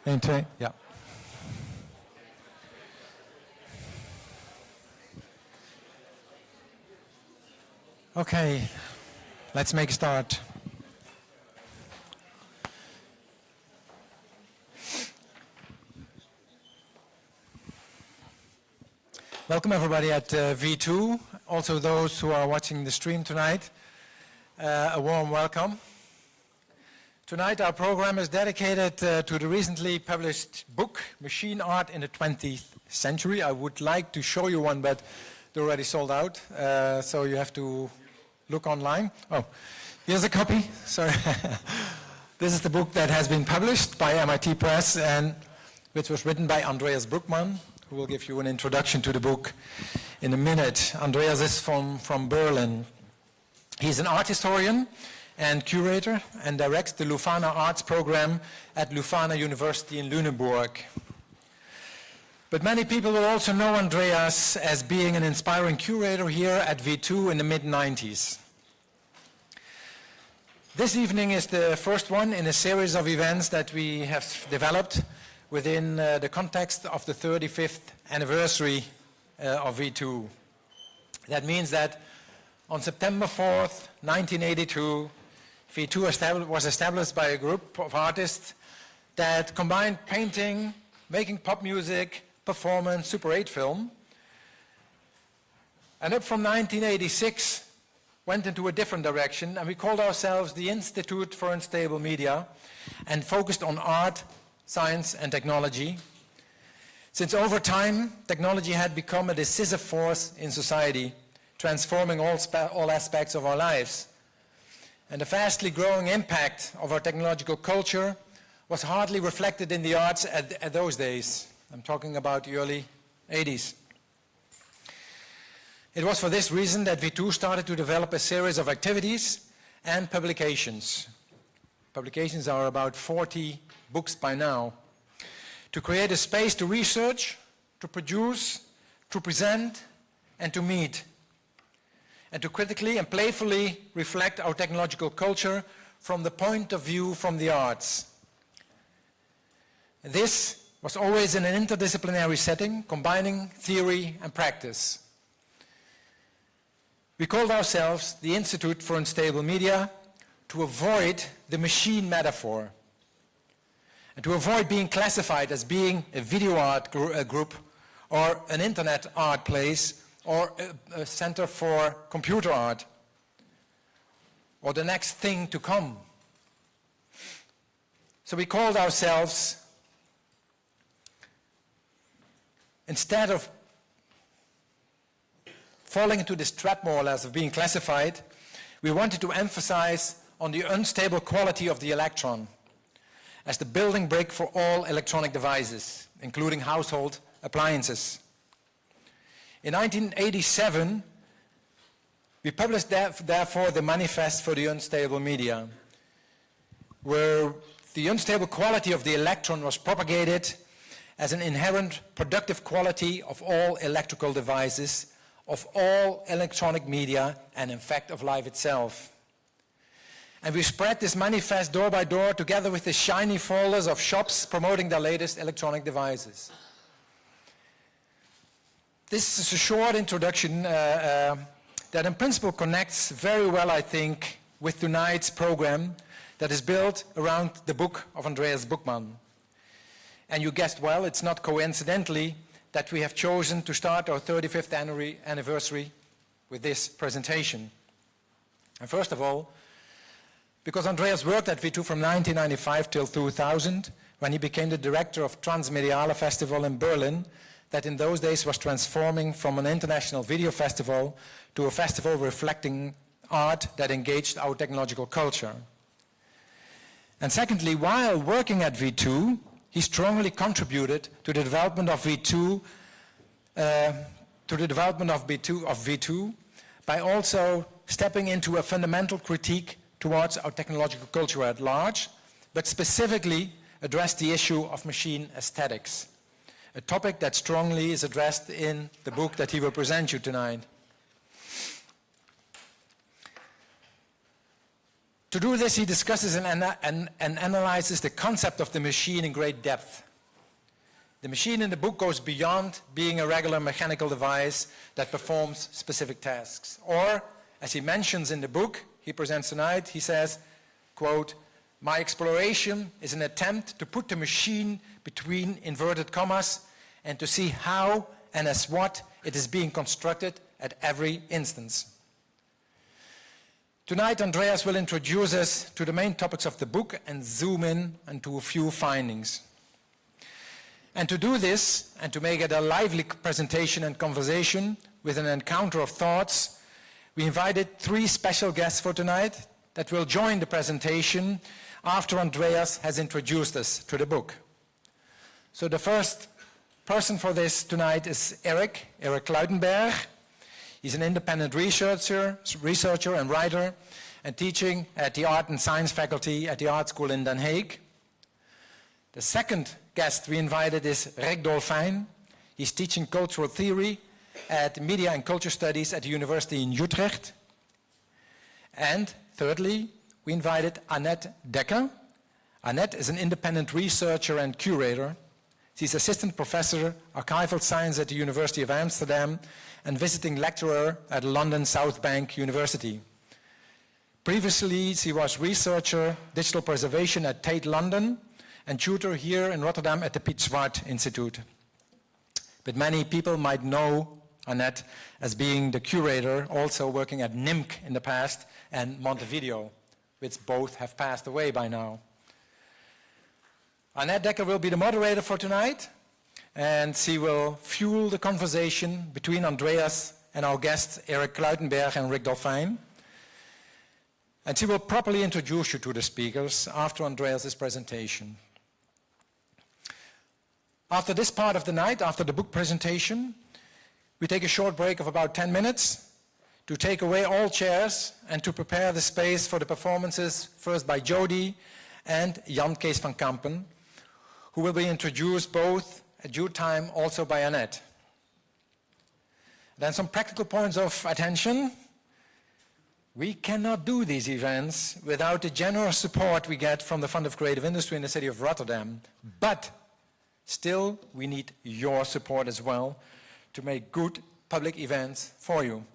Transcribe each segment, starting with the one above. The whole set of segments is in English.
1, 2, ja. Okay, let's make a start. Welcome everybody at V2, also those who are watching the stream tonight. A warm welcome. Tonight our program is dedicated to the recently published book, Machine Art in the 20th Century. I would like to show you one, but they're already sold out, so you have to look online. Oh, here's a copy, sorry. This is the book that has been published by MIT Press and which was written by Andreas Broeckmann, who will give you an introduction to the book in a minute. Andreas is from Berlin. He's an art historian and curator and directs the Leuphana Arts program at Leuphana University in Lüneburg. But many people will also know Andreas as being an inspiring curator here at V2 in the mid-90s. This evening is the first one in a series of events that we have developed within the context of the 35th anniversary of V2. That means that on September 4th, 1982, V2 was established by a group of artists that combined painting, making pop music, performance, Super 8 film. And up from 1986, went into a different direction, and we called ourselves the Institute for Unstable Media and focused on art, science and technology. Since over time, technology had become a decisive force in society, transforming all aspects of our lives. And the vastly growing impact of our technological culture was hardly reflected in the arts at those days. I'm talking about the early 80s. It was for this reason that V2 started to develop a series of activities and publications. Publications are about 40 books by now. To create a space to research, to produce, to present, and to meet. And to critically and playfully reflect our technological culture from the point of view from the arts. This was always in an interdisciplinary setting, combining theory and practice. We called ourselves the Institute for Unstable Media to avoid the machine metaphor and to avoid being classified as being a video art group or an internet art place or a center for computer art, or the next thing to come. So we called ourselves, instead of falling into this trap more or less of being classified, we wanted to emphasize on the unstable quality of the electron as the building brick for all electronic devices, including household appliances. In 1987, we published therefore the Manifest for the Unstable Media, where the unstable quality of the electron was propagated as an inherent productive quality of all electrical devices, of all electronic media, and in fact of life itself. And we spread this manifest door by door together with the shiny folders of shops promoting their latest electronic devices. This is a short introduction that in principle connects very well, I think, with tonight's program that is built around the book of Andreas Broeckmann. And you guessed well, it's not coincidentally that we have chosen to start our 35th anniversary with this presentation. And first of all, because Andreas worked at V2 from 1995 till 2000, when he became the director of Transmediale Festival in Berlin, that in those days was transforming from an international video festival to a festival reflecting art that engaged our technological culture. And secondly, while working at V2, he strongly contributed to the development of V2, by also stepping into a fundamental critique towards our technological culture at large, but specifically addressed the issue of machine aesthetics, a topic that strongly is addressed in the book that he will present you tonight. To do this, he discusses and analyzes the concept of the machine in great depth. The machine in the book goes beyond being a regular mechanical device that performs specific tasks. Or, as he mentions in the book he presents tonight, he says, quote, "My exploration is an attempt to put the machine between inverted commas and to see how and as what it is being constructed at every instance." Tonight, Andreas will introduce us to the main topics of the book and zoom in onto a few findings. And to do this, and to make it a lively presentation and conversation with an encounter of thoughts, we invited 3 special guests for tonight that will join the presentation after Andreas has introduced us to the book. So the first person for this tonight is Eric Kluitenberg. He's an independent researcher and writer and teaching at the Art and Science faculty at the Art School in Den Haag. The second guest we invited is Dolphijn. He's teaching cultural theory at Media and Culture Studies at the University in Utrecht. And thirdly, we invited Annette Dekker. Annette is an independent researcher and curator. She's assistant professor, archival science at the University of Amsterdam and visiting lecturer at London South Bank University. Previously, she was researcher, digital preservation at Tate London and tutor here in Rotterdam at the Piet Zwart Institute. But many people might know Annette as being the curator, also working at NIMC in the past and Montevideo, which both have passed away by now. Annette Dekker will be the moderator for tonight, and she will fuel the conversation between Andreas and our guests Eric Kluitenberg and Dolphijn. And she will properly introduce you to the speakers after Andreas' presentation. After this part of the night, after the book presentation, we take a short break of about 10 minutes to take away all chairs and to prepare the space for the performances, first by JODI and Jan-Kees van Kampen, who will be introduced both at due time also by Annette. Then some practical points of attention. We cannot do these events without the generous support we get from the Fund of Creative Industry in the city of Rotterdam. But still, we need your support as well to make good public events for you.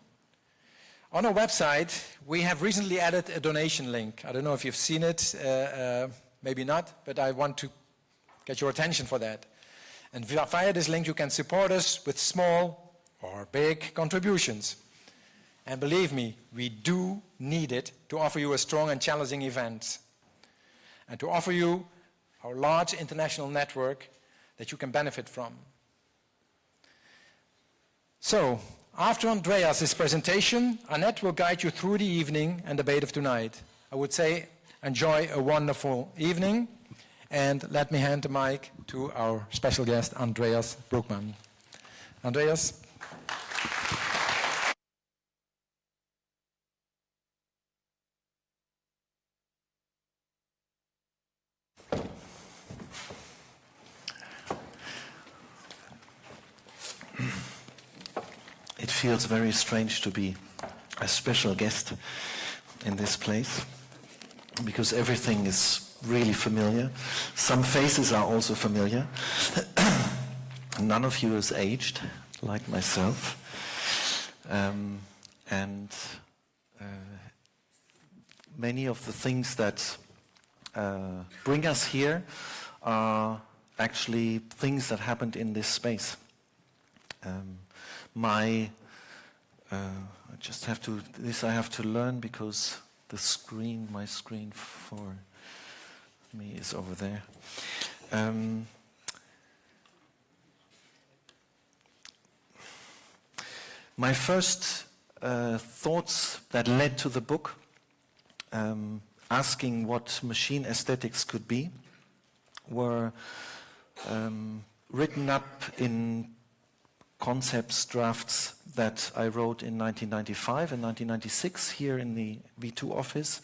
On our website, we have recently added a donation link. I don't know if you've seen it, maybe not, but I want to get your attention for that. And via this link, you can support us with small or big contributions. And believe me, we do need it to offer you a strong and challenging event. And to offer you our large international network that you can benefit from. So, after Andreas' presentation, Annette will guide you through the evening and debate of tonight. I would say, enjoy a wonderful evening. And let me hand the mic to our special guest, Andreas Broeckmann. Andreas. It feels very strange to be a special guest in this place, because everything is really familiar. Some faces are also familiar. None of you is aged, like myself. Many of the things that bring us here are actually things that happened in this space. I have to learn because my screen for me is over there. My first thoughts that led to the book, asking what machine aesthetics could be, were written up in concepts, drafts that I wrote in 1995 and 1996 here in the V2 office,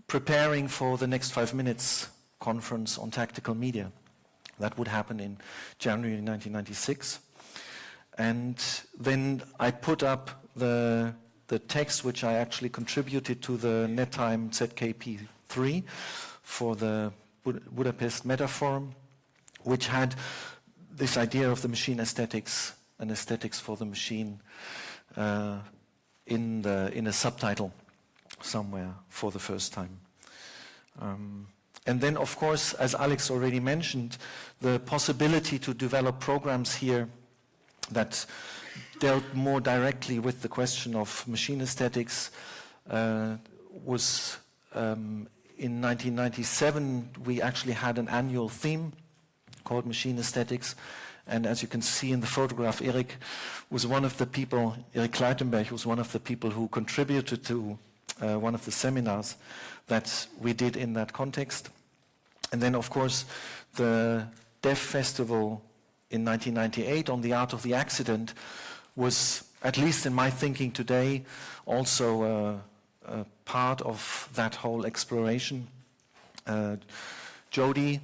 preparing for the Next 5 Minutes conference on tactical media. That would happen in January 1996. And then I put up the the text which I actually contributed to the NetTime ZKP3 for the Budapest Meta Forum, which had this idea of the machine aesthetics and aesthetics for the machine in a subtitle somewhere for the first time. And then, of course, as Alex already mentioned, the possibility to develop programs here that dealt more directly with the question of machine aesthetics was in 1997, we actually had an annual theme called Machine Aesthetics. And as you can see in the photograph, Erik was one of the people, Erik Kluitenberg was one of the people who contributed to one of the seminars that we did in that context. And then, of course, the Deaf Festival in 1998 on the art of the accident was, at least in my thinking today, also a part of that whole exploration. JODI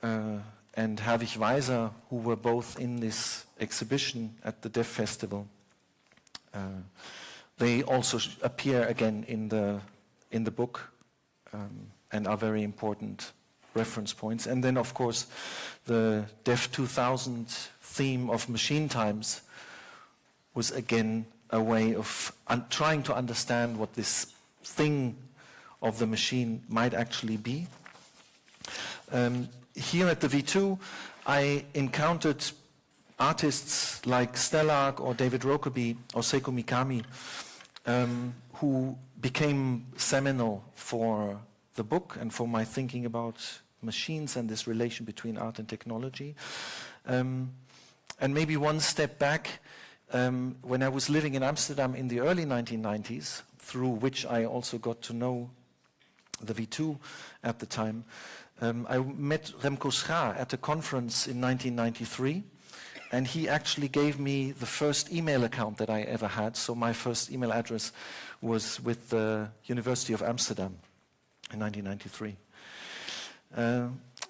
and Herwig Weiser, who were both in this exhibition at the Deaf Festival, they also appear again in the book and are very important reference points. And then, of course, the Deaf 2000 theme of machine times was again a way of trying to understand what this thing of the machine might actually be. Here at the V2, I encountered artists like Stellark or David Rokeby or Seiko Mikami, who became seminal for the book and for my thinking about machines and this relation between art and technology. And maybe one step back, when I was living in Amsterdam in the early 1990s, through which I also got to know the V2 at the time, I met Remco Schaar at a conference in 1993, and he actually gave me the first email account that I ever had. So my first email address was with the University of Amsterdam in 1993.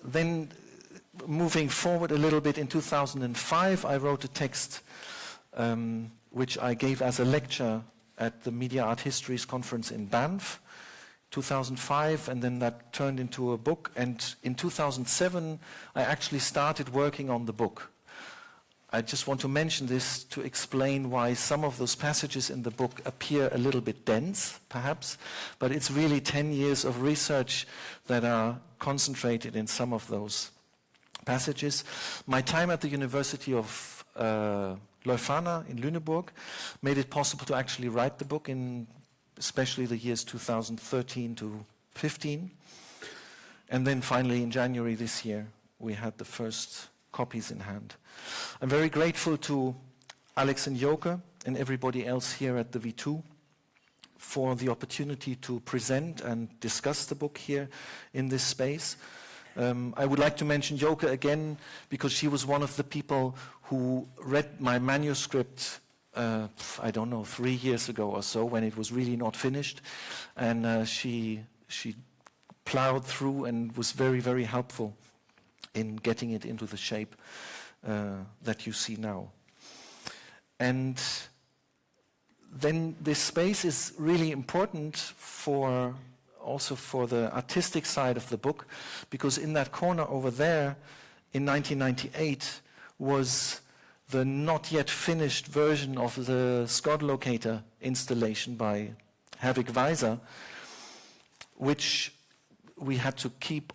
Then moving forward a little bit, in 2005 I wrote a text which I gave as a lecture at the Media Art Histories conference in Banff, 2005, and then that turned into a book. And in 2007 I actually started working on the book. I just want to mention this to explain why some of those passages in the book appear a little bit dense, perhaps, but it's really 10 years of research that are concentrated in some of those passages. My time at the University of Leuphana in Lüneburg made it possible to actually write the book in especially the years 2013 to 15. And then finally in January this year, we had the first copies in hand. I'm very grateful to Alex and Joke and everybody else here at the V2 for the opportunity to present and discuss the book here in this space. I would like to mention Joke again because she was one of the people who read my manuscript, I don't know, 3 years ago or so, when it was really not finished. And she plowed through and was very, very helpful in getting it into the shape that you see now. And then this space is really important also for the artistic side of the book, because in that corner over there in 1998 was the not yet finished version of the Scott locator installation by Herwig Weiser, which we had to keep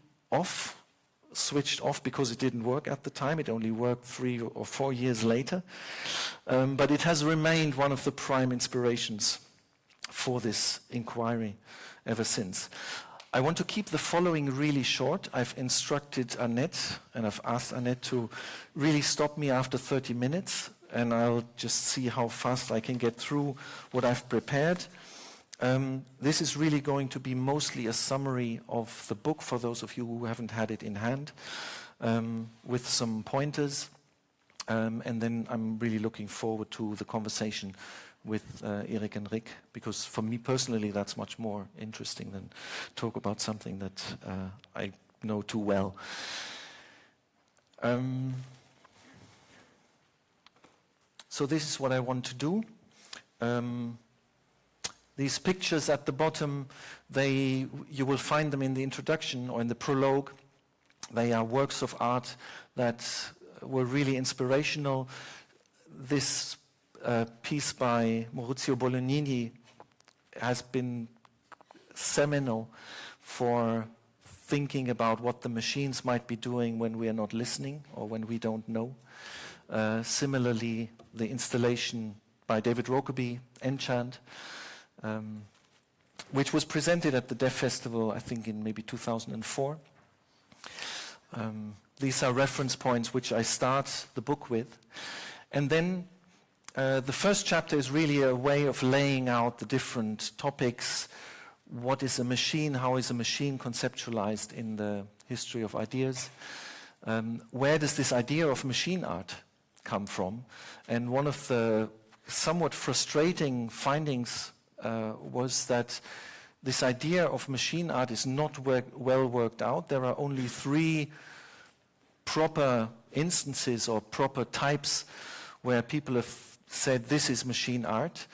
switched off because it didn't work at the time. It only worked 3 or 4 years later. But it has remained one of the prime inspirations for this inquiry ever since. I want to keep the following really short. I've instructed Annette, and I've asked Annette to really stop me after 30 minutes, and I'll just see how fast I can get through what I've prepared. This is really going to be mostly a summary of the book for those of you who haven't had it in hand, with some pointers. And then I'm really looking forward to the conversation with Erik and Rick, because for me personally that's much more interesting than talk about something that I know too well. So this is what I want to do. These pictures at the bottom, you will find them in the introduction or in the prologue. They are works of art that were really inspirational. This piece by Maurizio Bolognini has been seminal for thinking about what the machines might be doing when we are not listening or when we don't know. Similarly, the installation by David Rokeby, Enchant, which was presented at the Deaf Festival, I think in maybe 2004. These are reference points which I start the book with. And then the first chapter is really a way of laying out the different topics. What is a machine? How is a machine conceptualized in the history of ideas? Where does this idea of machine art come from? And one of the somewhat frustrating findings was that this idea of machine art is not well worked out. There are only 3 proper instances or proper types where people have said this is machine art.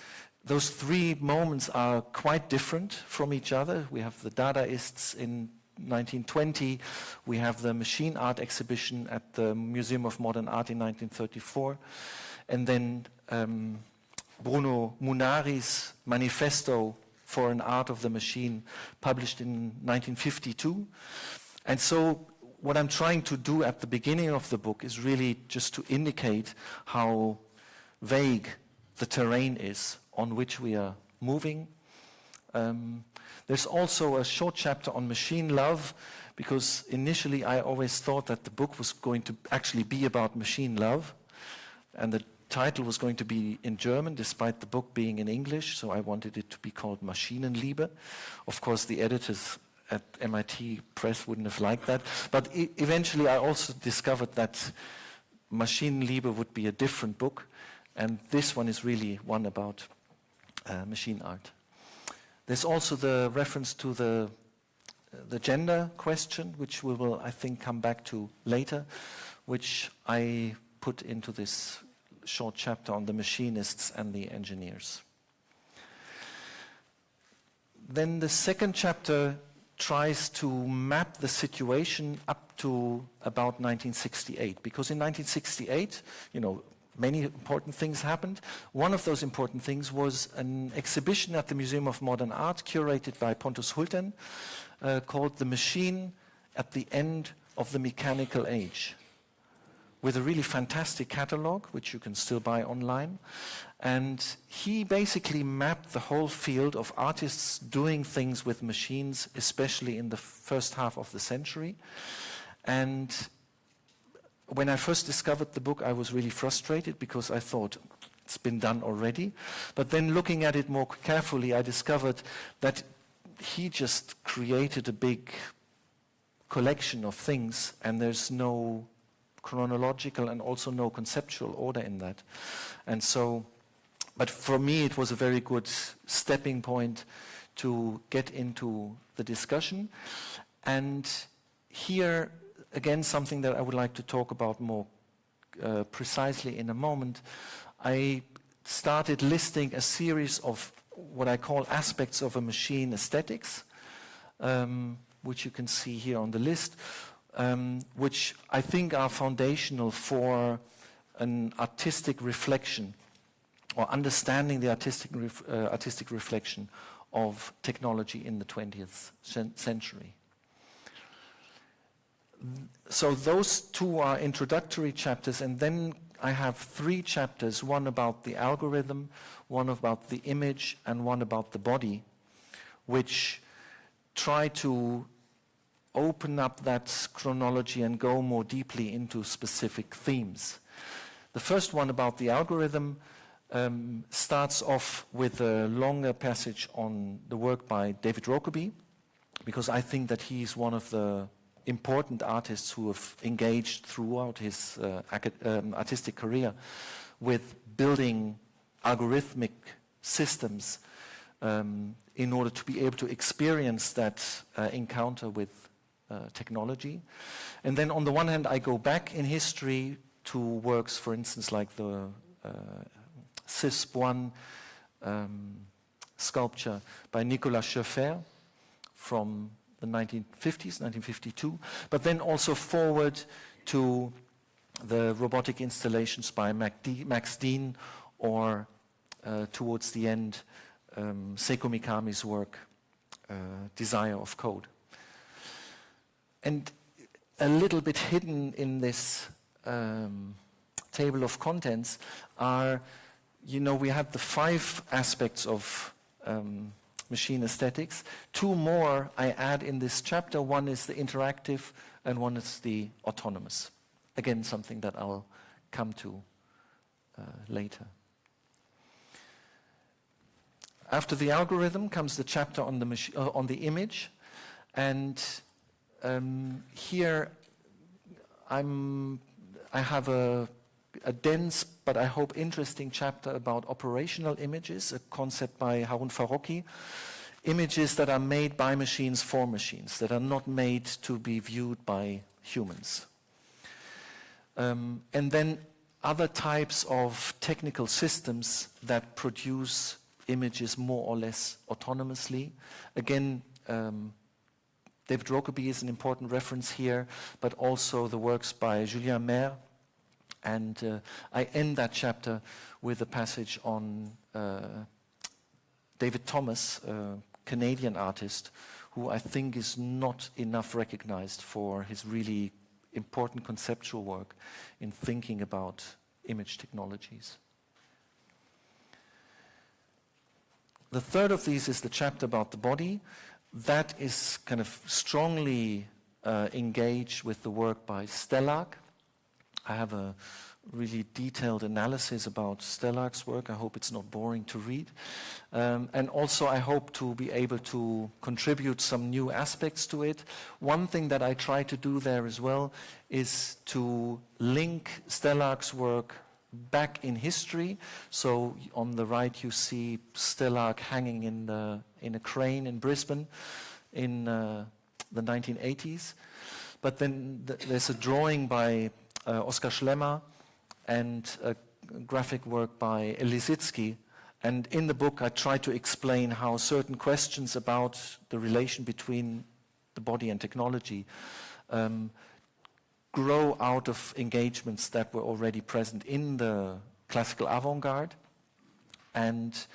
Those 3 moments are quite different from each other. We have the Dadaists in 1920. We have the machine art exhibition at the Museum of Modern Art in 1934. And then Bruno Munari's Manifesto for an Art of the Machine, published in 1952. And so what I'm trying to do at the beginning of the book is really just to indicate how vague the terrain is on which we are moving. There's also a short chapter on machine love, because initially I always thought that the book was going to actually be about machine love, and the title was going to be in German, despite the book being in English, so I wanted it to be called Maschinenliebe. Of course, the editors at MIT Press wouldn't have liked that, but eventually I also discovered that Maschinenliebe would be a different book, and this one is really one about machine art. There's also the reference to the gender question, which we will, I think, come back to later, which I put into this short chapter on the machinists and the engineers. Then the second chapter tries to map the situation up to about 1968, because in 1968, many important things happened. One of those important things was an exhibition at the Museum of Modern Art curated by Pontus Hulten called The Machine at the End of the Mechanical Age, with a really fantastic catalog, which you can still buy online. And he basically mapped the whole field of artists doing things with machines, especially in the first half of the century. And when I first discovered the book, I was really frustrated because I thought it's been done already. But then looking at it more carefully, I discovered that he just created a big collection of things, and there's no chronological and also no conceptual order in that. And so, but for me, it was a very good stepping point to get into the discussion. And here, again, something that I would like to talk about more precisely in a moment. I started listing a series of what I call aspects of a machine aesthetics, which you can see here on the list, which I think are foundational for an artistic reflection or understanding the artistic reflection of technology in the 20th century. So those 2 are introductory chapters, and then I have 3 chapters, one about the algorithm, one about the image, and one about the body, which try to open up that chronology and go more deeply into specific themes. The first one about the algorithm starts off with a longer passage on the work by David Rokeby, because I think that he's one of the important artists who have engaged throughout his artistic career with building algorithmic systems in order to be able to experience that encounter with technology. And then on the one hand, I go back in history to works, for instance, like the CISP-1 sculpture by Nicolas Schoeffer from the 1950s, 1952, but then also forward to the robotic installations by Max Dean, or towards the end, Seiko Mikami's work, Desire of Code. And a little bit hidden in this table of contents are, we have the 5 aspects of machine aesthetics. 2 more I add in this chapter. One is the interactive and one is the autonomous. Again, something that I'll come to later. After the algorithm comes the chapter on the image, and here I have a dense but I hope interesting chapter about operational images, a concept by Harun Farocki. Images that are made by machines for machines, that are not made to be viewed by humans. And then other types of technical systems that produce images more or less autonomously. Again, David Rokeby is an important reference here, but also the works by Julien Maire. And I end that chapter with a passage on David Thomas, a Canadian artist, who I think is not enough recognized for his really important conceptual work in thinking about image technologies. The third of these is the chapter about the body. That is kind of strongly engaged with the work by Stellag. I have a really detailed analysis about Stellag's work. I hope it's not boring to read. And also I hope to be able to contribute some new aspects to it. One thing that I try to do there as well is to link Stellag's work back in history. So on the right you see Stellag hanging in a crane in Brisbane in the 1980s. But then there's a drawing by Oskar Schlemmer and a graphic work by Lisitsky. And in the book I try to explain how certain questions about the relation between the body and technology grow out of engagements that were already present in the classical avant-garde, and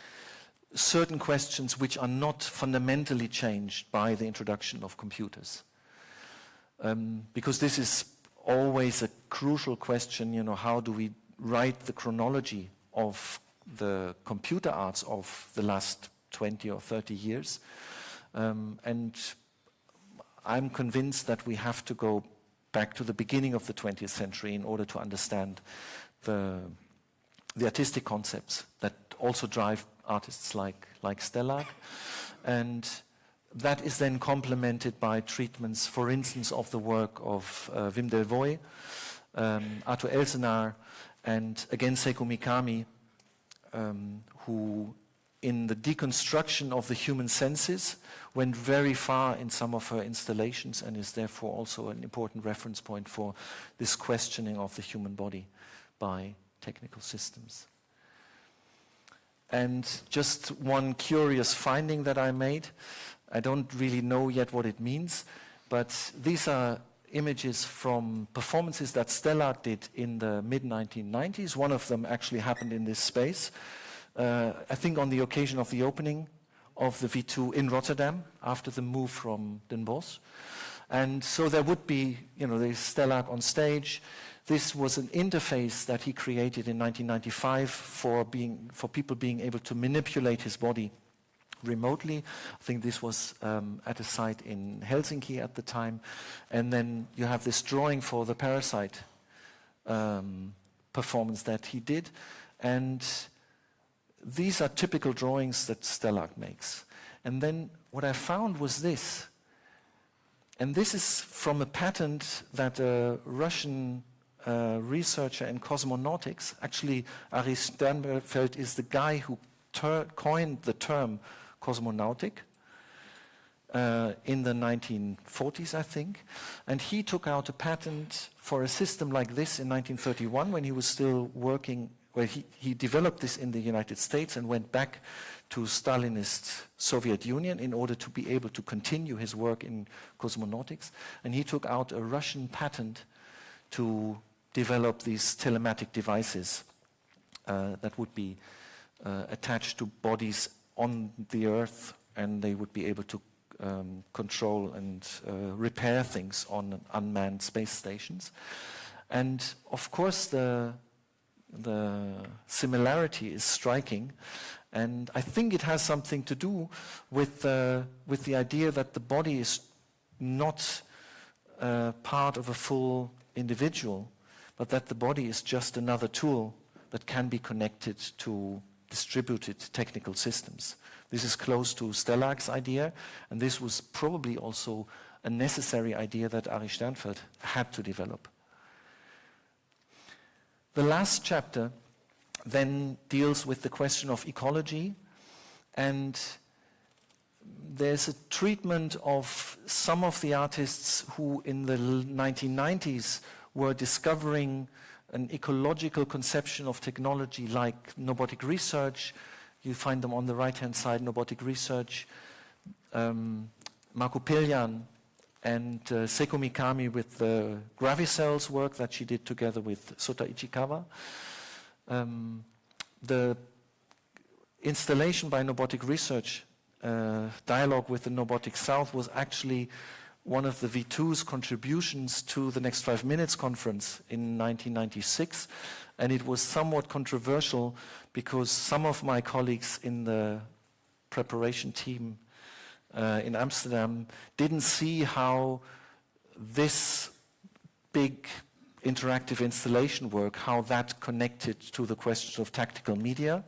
certain questions which are not fundamentally changed by the introduction of computers. Because this is always a crucial question, how do we write the chronology of the computer arts of the last 20 or 30 years? And I'm convinced that we have to go back to the beginning of the 20th century in order to understand the artistic concepts that also drive artists like Stellag. And that is then complemented by treatments, for instance, of the work of Wim Delvoye, Arthur Elsenar, and again Seiko Mikami, who in the deconstruction of the human senses went very far in some of her installations and is therefore also an important reference point for this questioning of the human body by technical systems. And just one curious finding that I made, I don't really know yet what it means, but these are images from performances that Stellag did in the mid-1990s. One of them actually happened in this space. I think on the occasion of the opening of the V2 in Rotterdam after the move from Den Bosch. And so there would be, there's Stellag on stage. This was an interface that he created in 1995 for people being able to manipulate his body remotely. I think this was at a site in Helsinki at the time. And then you have this drawing for the Parasite performance that he did. And these are typical drawings that Stellag makes. And then what I found was this. And this is from a patent that a Russian researcher in cosmonautics, actually Ari Sternberg is the guy who coined the term cosmonautic in the 1940s, I think. And he took out a patent for a system like this in 1931 when he was still working where he developed this in the United States and went back to Stalinist Soviet Union in order to be able to continue his work in cosmonautics. And he took out a Russian patent to develop these telematic devices that would be attached to bodies on the Earth, and they would be able to control and repair things on unmanned space stations. And of course the similarity is striking, and I think it has something to do with the idea that the body is not part of a full individual, but that the body is just another tool that can be connected to distributed technical systems. This is close to Stellark's idea, and this was probably also a necessary idea that Ari Sternfeld had to develop. The last chapter then deals with the question of ecology, and there's a treatment of some of the artists who in the 1990s were discovering an ecological conception of technology, like Nobotic Research. You find them on the right-hand side, Nobotic Research, Marco Piljan, and Seiko Mikami with the Gravicells work that she did together with Sota Ichikawa. The installation by Nobotic Research, Dialogue with the Nobotic South, was actually one of the V2's contributions to the Next 5 Minutes conference in 1996, and it was somewhat controversial because some of my colleagues in the preparation team in Amsterdam didn't see how this big interactive installation work, how that connected to the question of tactical media.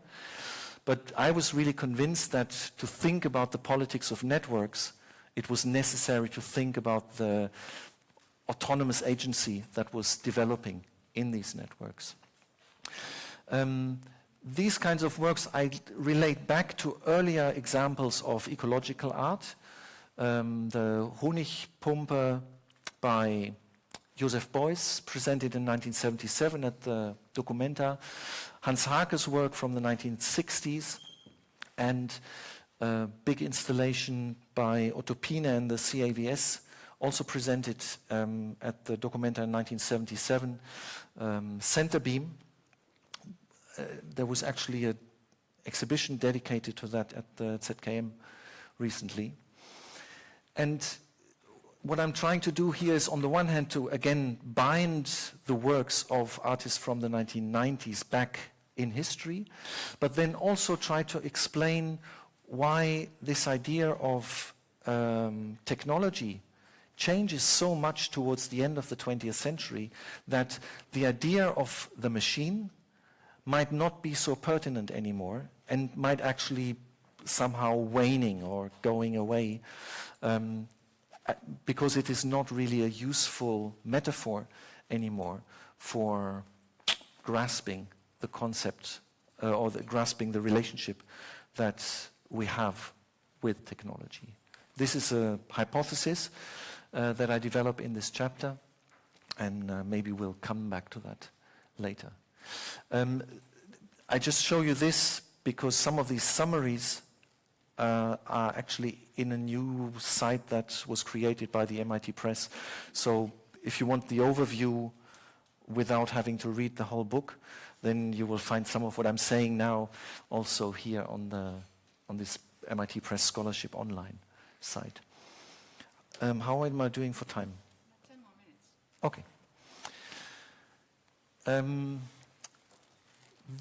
But I was really convinced that to think about the politics of networks, it was necessary to think about the autonomous agency that was developing in these networks. These kinds of works I relate back to earlier examples of ecological art. The Honigpumpe by Joseph Beuys, presented in 1977 at the Documenta. Hans Hake's work from the 1960s, and a big installation by Otto Pine and the CAVS, also presented at the Documenta in 1977. Centerbeam. There was actually an exhibition dedicated to that at the ZKM recently. And what I'm trying to do here is, on the one hand, to again bind the works of artists from the 1990s back in history, but then also try to explain why this idea of technology changes so much towards the end of the 20th century that the idea of the machine might not be so pertinent anymore and might actually somehow waning or going away, because it is not really a useful metaphor anymore for grasping the concept or grasping the relationship that we have with technology. This is a hypothesis that I develop in this chapter, and maybe we'll come back to that later. I just show you this because some of these summaries are actually in a new site that was created by the MIT Press. So if you want the overview without having to read the whole book, then you will find some of what I'm saying now also here on this MIT Press Scholarship Online site. How am I doing for time? 10 more minutes. Okay.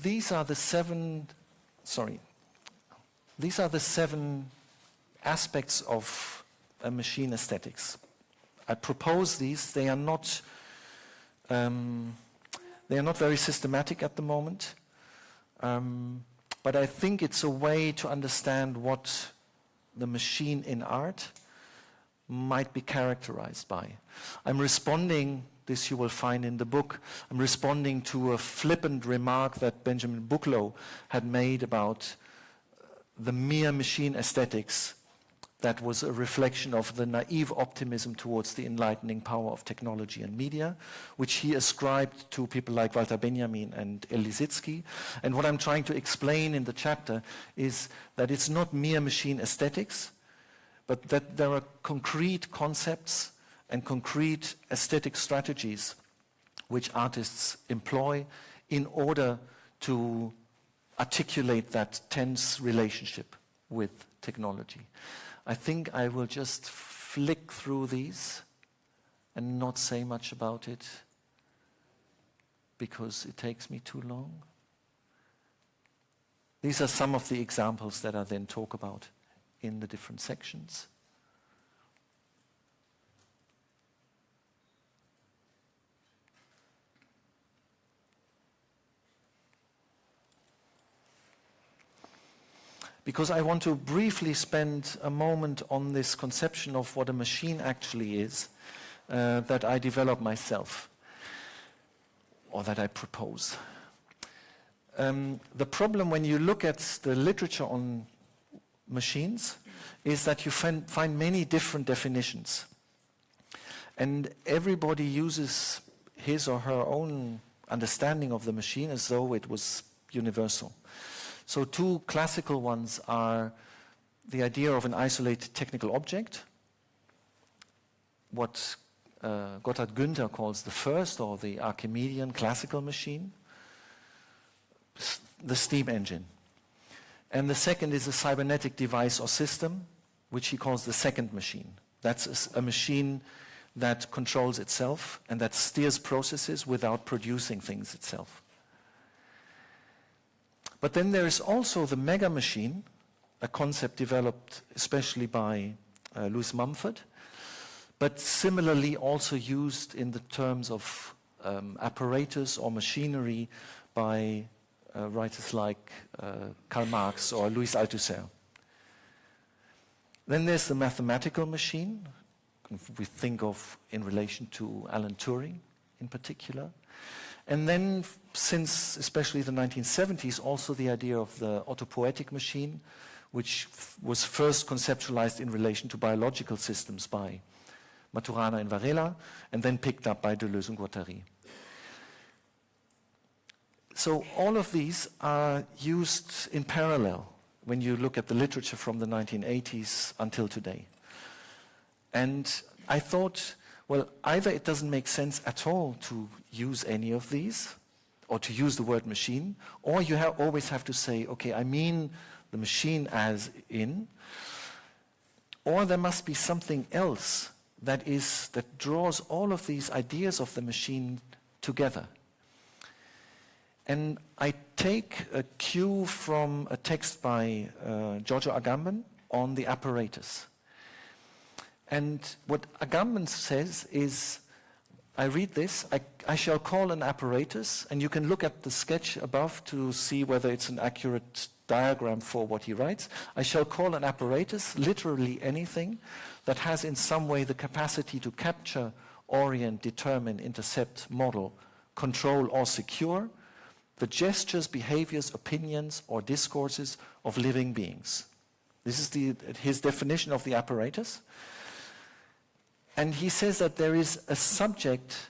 These are the seven aspects of machine aesthetics. I propose these. They are not very systematic at the moment, but I think it's a way to understand what the machine in art might be characterized by. I'm responding, this you will find in the book, I'm responding to a flippant remark that Benjamin Buchloh had made about the mere machine aesthetics that was a reflection of the naive optimism towards the enlightening power of technology and media, which he ascribed to people like Walter Benjamin and Lissitzky. And what I'm trying to explain in the chapter is that it's not mere machine aesthetics, but that there are concrete concepts and concrete aesthetic strategies which artists employ in order to articulate that tense relationship with technology. I think I will just flick through these and not say much about it because it takes me too long. These are some of the examples that I then talk about in the different sections. Because I want to briefly spend a moment on this conception of what a machine actually is that I develop myself, or that I propose. The problem when you look at the literature on machines is that you find many different definitions. And everybody uses his or her own understanding of the machine as though it was universal. So two classical ones are the idea of an isolated technical object, what Gotthard Günther calls the first or the Archimedean classical machine, the steam engine. And the second is a cybernetic device or system, which he calls the second machine. That's a machine that controls itself and that steers processes without producing things itself. But then there is also the mega machine, a concept developed especially by Louis Mumford, but similarly also used in the terms of apparatus or machinery by writers like Karl Marx or Louis Althusser. Then there's the mathematical machine, we think of in relation to Alan Turing in particular. And then, since especially the 1970s, also the idea of the autopoietic machine, which was first conceptualized in relation to biological systems by Maturana and Varela, and then picked up by Deleuze and Guattari. So all of these are used in parallel when you look at the literature from the 1980s until today. And I thought, well, either it doesn't make sense at all to use any of these, or to use the word machine, or you always have to say, okay, I mean the machine as in, or there must be something else that draws all of these ideas of the machine together. And I take a cue from a text by Giorgio Agamben on the apparatus. And what Agamben says is, I read this, I shall call an apparatus, and you can look at the sketch above to see whether it's an accurate diagram for what he writes. I shall call an apparatus literally anything that has in some way the capacity to capture, orient, determine, intercept, model, control, or secure the gestures, behaviors, opinions, or discourses of living beings. This is his definition of the apparatus. And he says that there is a subject.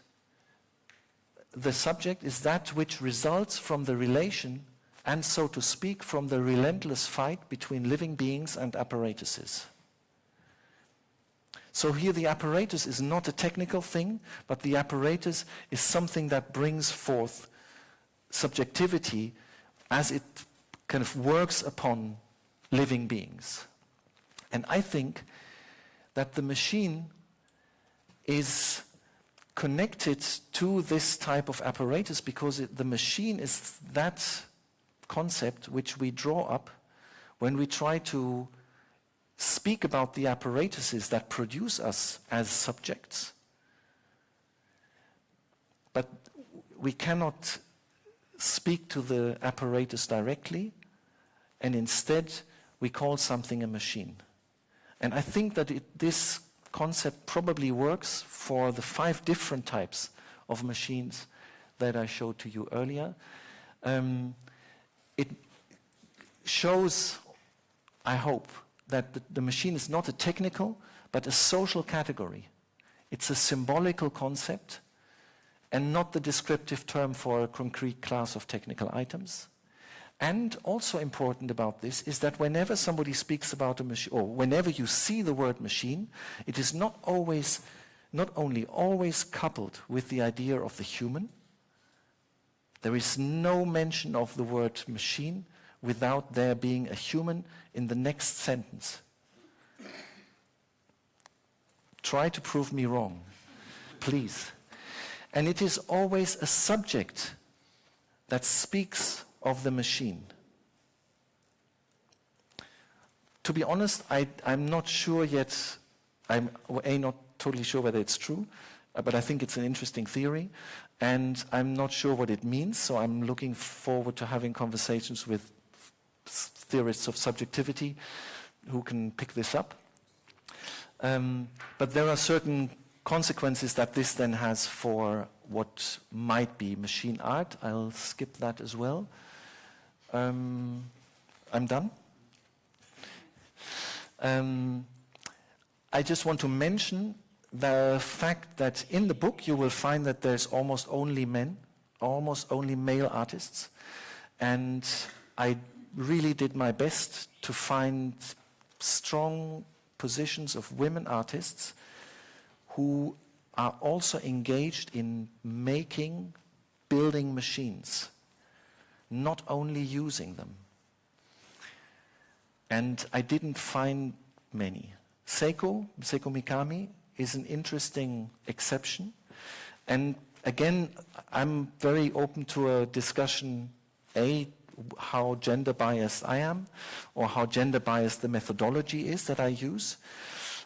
The subject is that which results from the relation and, so to speak, from the relentless fight between living beings and apparatuses. So here the apparatus is not a technical thing, but the apparatus is something that brings forth subjectivity as it kind of works upon living beings. And I think that the machine is connected to this type of apparatus because the machine is that concept which we draw up when we try to speak about the apparatuses that produce us as subjects. But we cannot speak to the apparatus directly, and instead we call something a machine. And I think that this concept probably works for the 5 different types of machines that I showed to you earlier. It shows, I hope, that the machine is not a technical, but a social category. It's a symbolical concept and not the descriptive term for a concrete class of technical items. And also important about this is that whenever somebody speaks about a machine, or whenever you see the word machine, it is not only always coupled with the idea of the human. There is no mention of the word machine without there being a human in the next sentence. Try to prove me wrong, please. And it is always a subject that speaks of the machine. To be honest, I'm not sure yet, I'm not totally sure whether it's true, but I think it's an interesting theory, and I'm not sure what it means, so I'm looking forward to having conversations with theorists of subjectivity who can pick this up. But there are certain consequences that this then has for what might be machine art. I'll skip that as well. I'm done. I just want to mention the fact that in the book you will find that there's almost only men, almost only male artists, and I really did my best to find strong positions of women artists who are also engaged in building machines, not only using them. And I didn't find many. Seiko Mikami is an interesting exception. And again, I'm very open to a discussion, how gender biased I am, or how gender biased the methodology is that I use.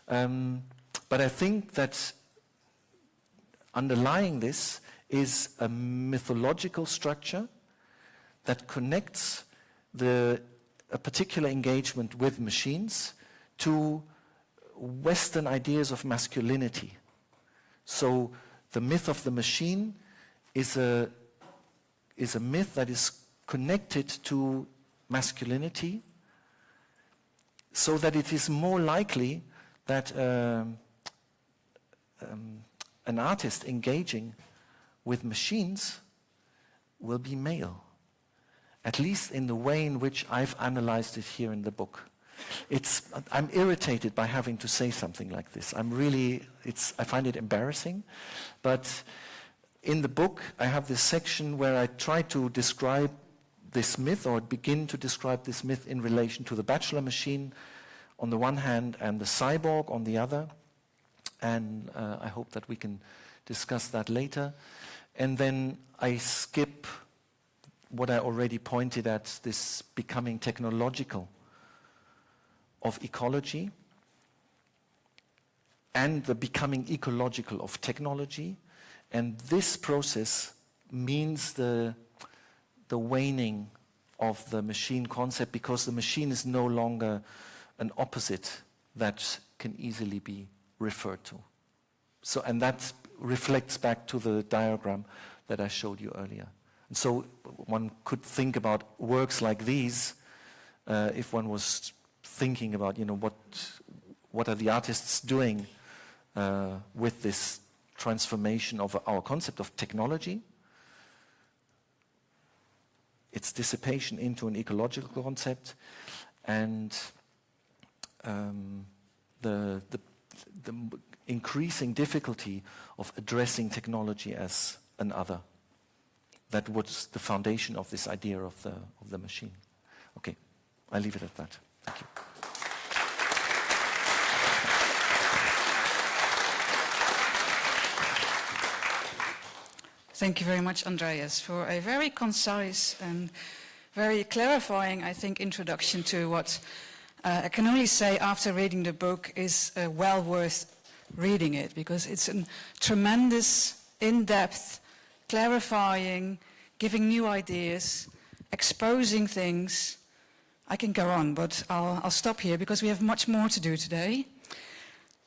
But I think that underlying this is a mythological structure that connects a particular engagement with machines to Western ideas of masculinity. So the myth of the machine is a myth that is connected to masculinity, so that it is more likely that an artist engaging with machines will be male, at least in the way in which I've analyzed it here in the book. I'm irritated by having to say something like this. I find it embarrassing, but in the book I have this section where I try to describe this myth, or begin to describe this myth in relation to the bachelor machine on the one hand and the cyborg on the other, and I hope that we can discuss that later. And then I skip what I already pointed at, this becoming technological of ecology and the becoming ecological of technology. And this process means the waning of the machine concept, because the machine is no longer an opposite that can easily be referred to. So, and that reflects back to the diagram that I showed you earlier. And so one could think about works like these if one was thinking about, what are the artists doing with this transformation of our concept of technology, its dissipation into an ecological concept, and the increasing difficulty of addressing technology as an other. That was the foundation of this idea of the machine. Okay, I leave it at that. Thank you. Thank you very much, Andreas, for a very concise and very clarifying, I think, introduction to what I can only say after reading the book is well worth reading it, because it's a tremendous, in-depth, clarifying, giving new ideas, exposing things. I can go on, but I'll stop here because we have much more to do today.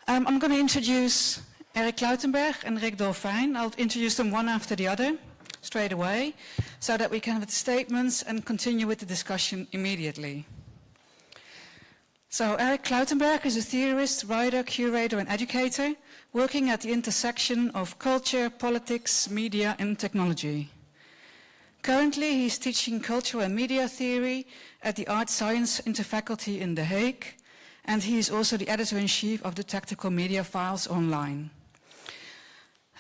I'm going to introduce Erik Kluitenberg and Rick Dolphijn. I'll introduce them one after the other, straight away, so that we can have the statements and continue with the discussion immediately. So Eric Kluitenberg is a theorist, writer, curator and educator working at the intersection of culture, politics, media and technology. Currently he's teaching cultural and media theory at the ArtScience Interfaculty in The Hague, and he is also the editor-in-chief of the Tactical Media Files online.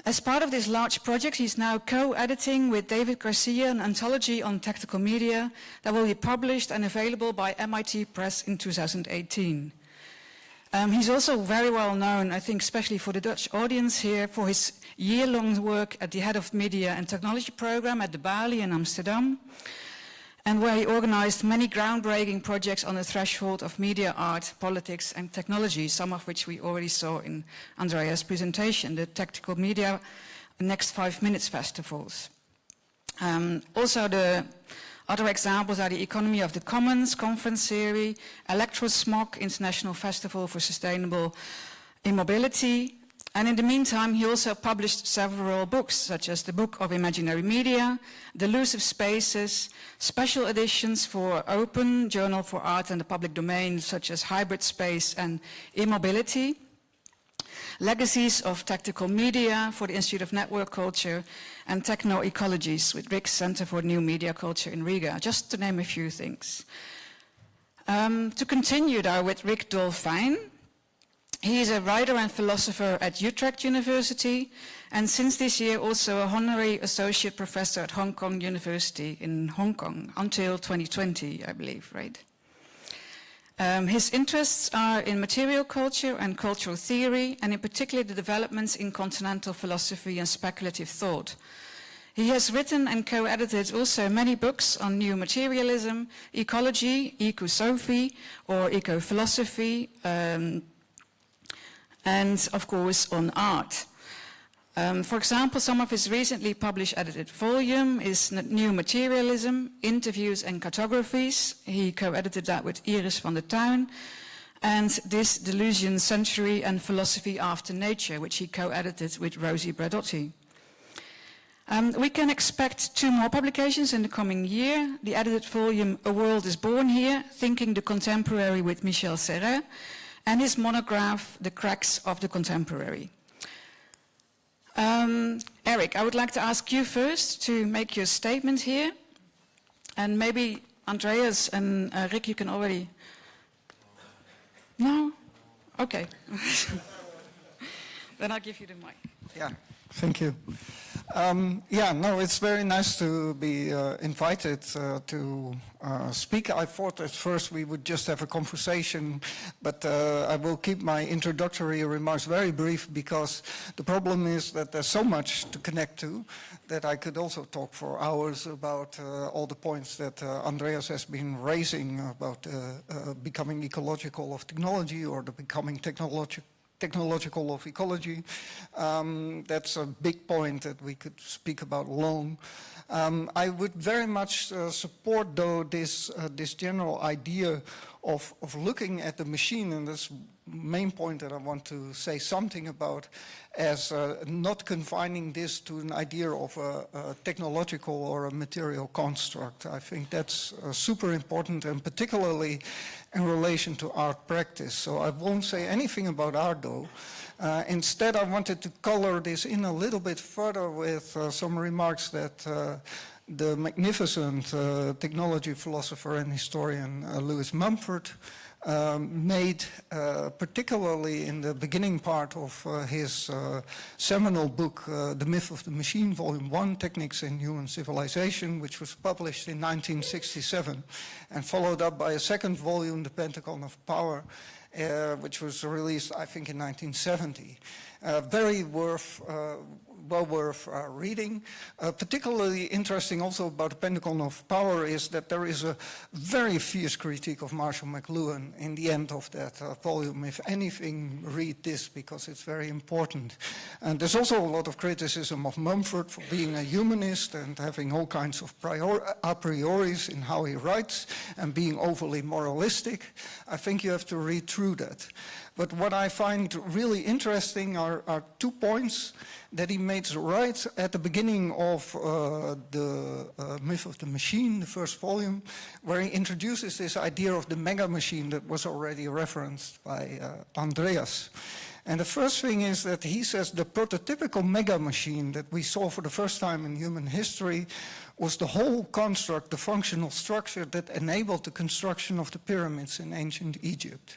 As part of this large project, he's now co-editing with David Garcia an anthology on tactical media that will be published and available by MIT Press in 2018. He's also very well known, I think, especially for the Dutch audience here, for his year-long work at the Head of Media and Technology program at the Bali in Amsterdam, and where he organized many groundbreaking projects on the threshold of media, art, politics and technology, some of which we already saw in Andreas' presentation, the Tactical Media Next 5 Minutes festivals. Also the other examples are the Economy of the Commons conference series, Electrosmog, International Festival for Sustainable Immobility. And in the meantime, he also published several books, such as the Book of Imaginary Media, Delusive Spaces, special editions for Open, Journal for Art and the Public Domain, such as Hybrid Space and Immobility, Legacies of Tactical Media for the Institute of Network Culture, and Techno-Ecologies with Rick's Center for New Media Culture in Riga, just to name a few things. To continue though with Rick Dolphijn. He is a writer and philosopher at Utrecht University, and since this year also a honorary associate professor at Hong Kong University in Hong Kong until 2020, I believe, right? His interests are in material culture and cultural theory, and in particular the developments in continental philosophy and speculative thought. He has written and co-edited also many books on new materialism, ecology, ecosophy or eco-philosophy, and of course on art. For example, some of his recently published edited volume is New Materialism, Interviews and Cartographies. He co-edited that with Iris van der Tuin, and This Delusion Century and Philosophy After Nature, which he co-edited with Rosie Bradotti. We can expect 2 more publications in the coming year. The edited volume A World is Born Here, Thinking the Contemporary with Michel Serret, and his monograph, The Cracks of the Contemporary. Eric, I would like to ask you first to make your statement here, and maybe Andreas and Rick, you can already... No? Okay. Then I'll give you the mic. Yeah, thank you. It's very nice to be invited to speak. I thought at first we would just have a conversation, but I will keep my introductory remarks very brief because the problem is that there's so much to connect to that I could also talk for hours about all the points that Andreas has been raising about becoming ecological of technology or the becoming technological of ecology. That's a big point that we could speak about long. I would very much support, though, this general idea of looking at the machine, and this main point that I want to say something about, as not confining this to an idea of a technological or a material construct. I think that's super important, and particularly in relation to art practice. So I won't say anything about art, though. Instead, I wanted to color this in a little bit further with some remarks that the magnificent technology philosopher and historian Lewis Mumford made, particularly in the beginning part of his seminal book, The Myth of the Machine, Volume 1, Techniques in Human Civilization, which was published in 1967, and followed up by a second volume, The Pentagon of Power, which was released, I think, in 1970. Very well worth reading. Particularly interesting also about the Pentagon of Power is that there is a very fierce critique of Marshall McLuhan in the end of that volume. If anything, read this because it's very important. And there's also a lot of criticism of Mumford for being a humanist and having all kinds of a prioris in how he writes and being overly moralistic. I think you have to read through that. But what I find really interesting are 2 points that he makes right at the beginning of the Myth of the Machine, the first volume, where he introduces this idea of the mega machine that was already referenced by Andreas. And the first thing is that he says the prototypical mega machine that we saw for the first time in human history was the whole construct, the functional structure that enabled the construction of the pyramids in ancient Egypt.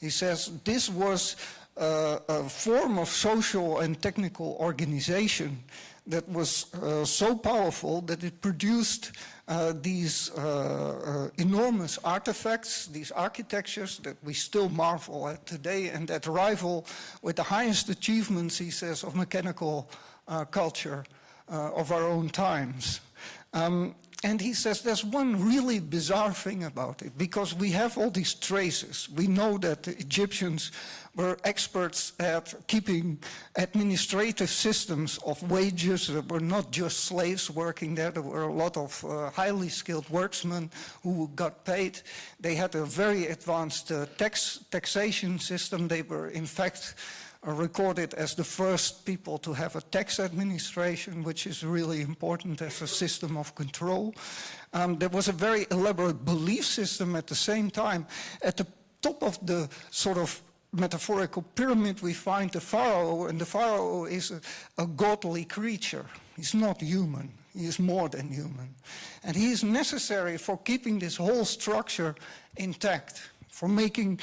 He says this was a form of social and technical organization that was so powerful that it produced these enormous artifacts, these architectures that we still marvel at today and that rival with the highest achievements, he says, of mechanical culture of our own times. And he says there's one really bizarre thing about it, because we have all these traces. We know that the Egyptians were experts at keeping administrative systems of wages. There were not just slaves working there. There were a lot of highly skilled workmen who got paid. They had a very advanced taxation system. They were, in fact, recorded as the first people to have a tax administration, which is really important as a system of control. There was a very elaborate belief system at the same time. At the top of the sort of metaphorical pyramid, we find the pharaoh, and the pharaoh is a godly creature. He's not human. He is more than human. And he is necessary for keeping this whole structure intact, for making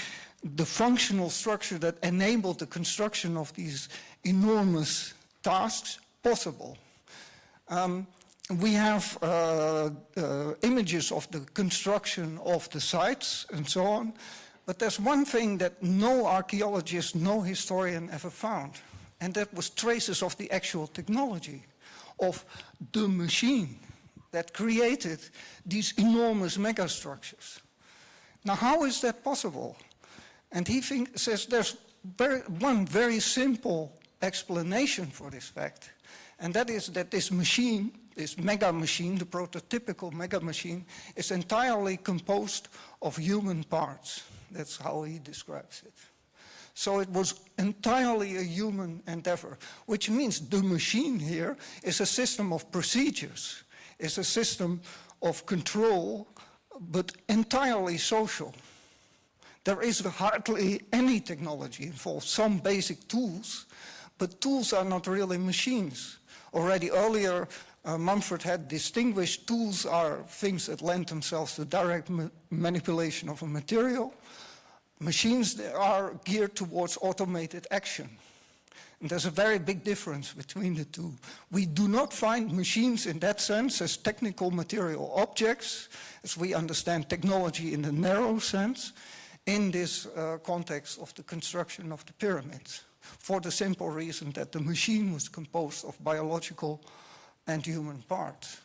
the functional structure that enabled the construction of these enormous tasks possible. We have images of the construction of the sites and so on, but there's one thing that no archaeologist, no historian ever found, and that was traces of the actual technology, of the machine that created these enormous megastructures. Now, how is that possible? And he says there's one very simple explanation for this fact, and that is that this machine, this mega machine, the prototypical mega machine, is entirely composed of human parts. That's how he describes it. So it was entirely a human endeavor, which means the machine here is a system of procedures, is a system of control, but entirely social. There is hardly any technology involved, some basic tools, but tools are not really machines. Already earlier, Mumford had distinguished tools are things that lend themselves to direct manipulation of a material. Machines are geared towards automated action. And there's a very big difference between the two. We do not find machines in that sense as technical material objects, as we understand technology in the narrow sense, in this context of the construction of the pyramids, for the simple reason that the machine was composed of biological and human parts.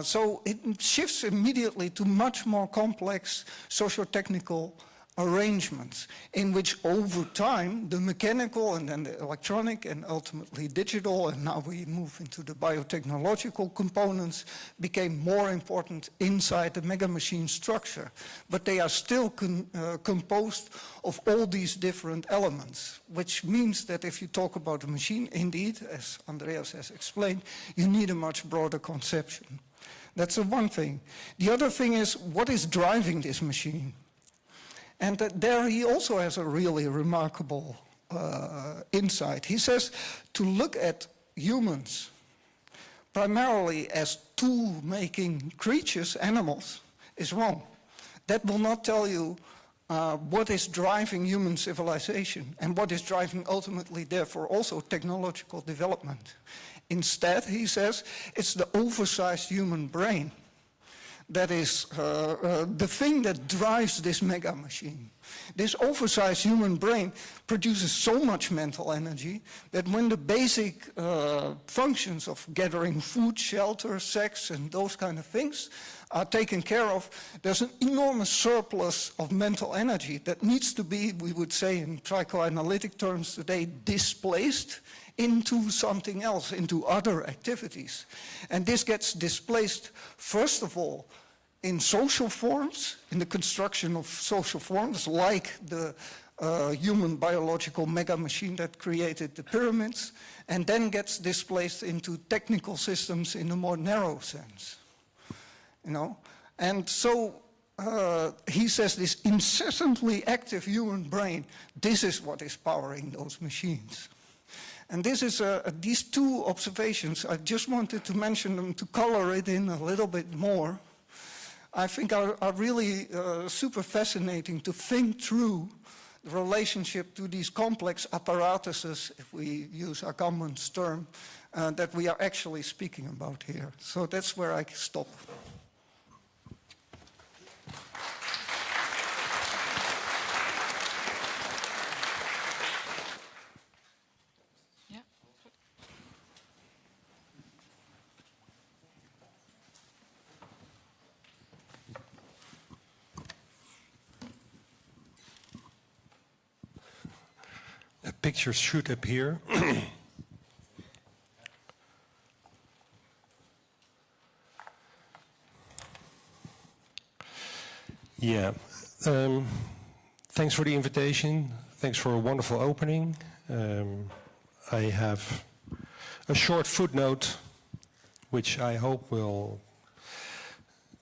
So it shifts immediately to much more complex socio-technical arrangements in which over time the mechanical and then the electronic and ultimately digital, and now we move into the biotechnological components, became more important inside the mega machine structure. But they are still composed of all these different elements, which means that if you talk about a machine, indeed, as Andreas has explained, you need a much broader conception. That's the one thing. The other thing is, what is driving this machine? And there he also has a really remarkable insight. He says to look at humans primarily as tool-making creatures, animals, is wrong. That will not tell you what is driving human civilization and what is driving ultimately, therefore, also technological development. Instead, he says, it's the oversized human brain that is the thing that drives this mega machine. This oversized human brain produces so much mental energy that when the basic functions of gathering food, shelter, sex, and those kind of things are taken care of, there's an enormous surplus of mental energy that needs to be, we would say in psychoanalytic terms today, displaced into something else, into other activities. And this gets displaced, first of all, in social forms, in the construction of social forms, like the human biological mega machine that created the pyramids, and then gets displaced into technical systems in a more narrow sense. You know? And so he says this incessantly active human brain, this is what is powering those machines. And this is these two observations, I just wanted to mention them to color it in a little bit more. I think are really super fascinating to think through the relationship to these complex apparatuses, if we use a common term, that we are actually speaking about here. So that's where I stop. A picture should appear. Yeah. Thanks for the invitation. Thanks for a wonderful opening. I have a short footnote, which I hope will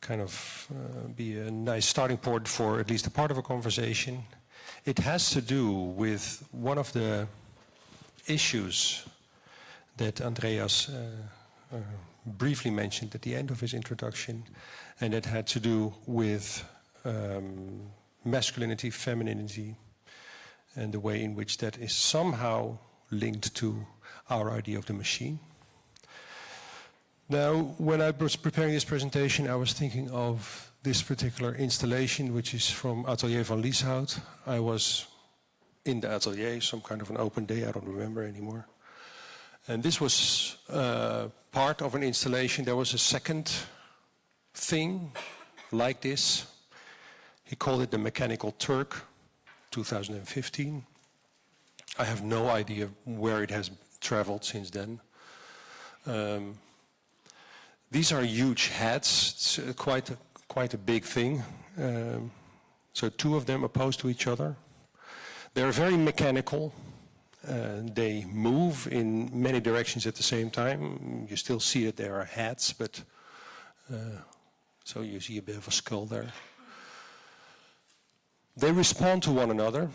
kind of be a nice starting point for at least a part of a conversation. It has to do with one of the issues that Andreas briefly mentioned at the end of his introduction, and it had to do with masculinity, femininity, and the way in which that is somehow linked to our idea of the machine. Now, when I was preparing this presentation, I was thinking of this particular installation, which is from Atelier van Lieshout. I was in the atelier, some kind of an open day, I don't remember anymore. And this was part of an installation. There was a second thing like this. He called it the Mechanical Turk, 2015. I have no idea where it has traveled since then. These are huge heads. It's quite a big thing. So two of them opposed to each other. They're very mechanical. They move in many directions at the same time. You still see that there are heads, but so you see a bit of a skull there. They respond to one another,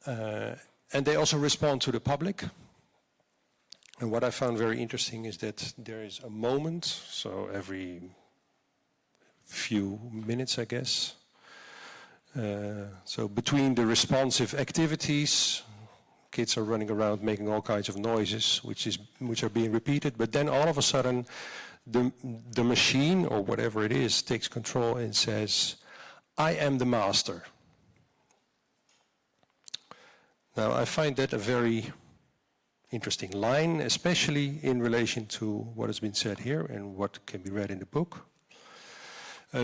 and they also respond to the public. And what I found very interesting is that there is a moment, so every few minutes, I guess. So between the responsive activities, kids are running around making all kinds of noises, which are being repeated. But then all of a sudden, the machine or whatever it is takes control and says, "I am the master." Now, I find that a very interesting line, especially in relation to what has been said here and what can be read in the book.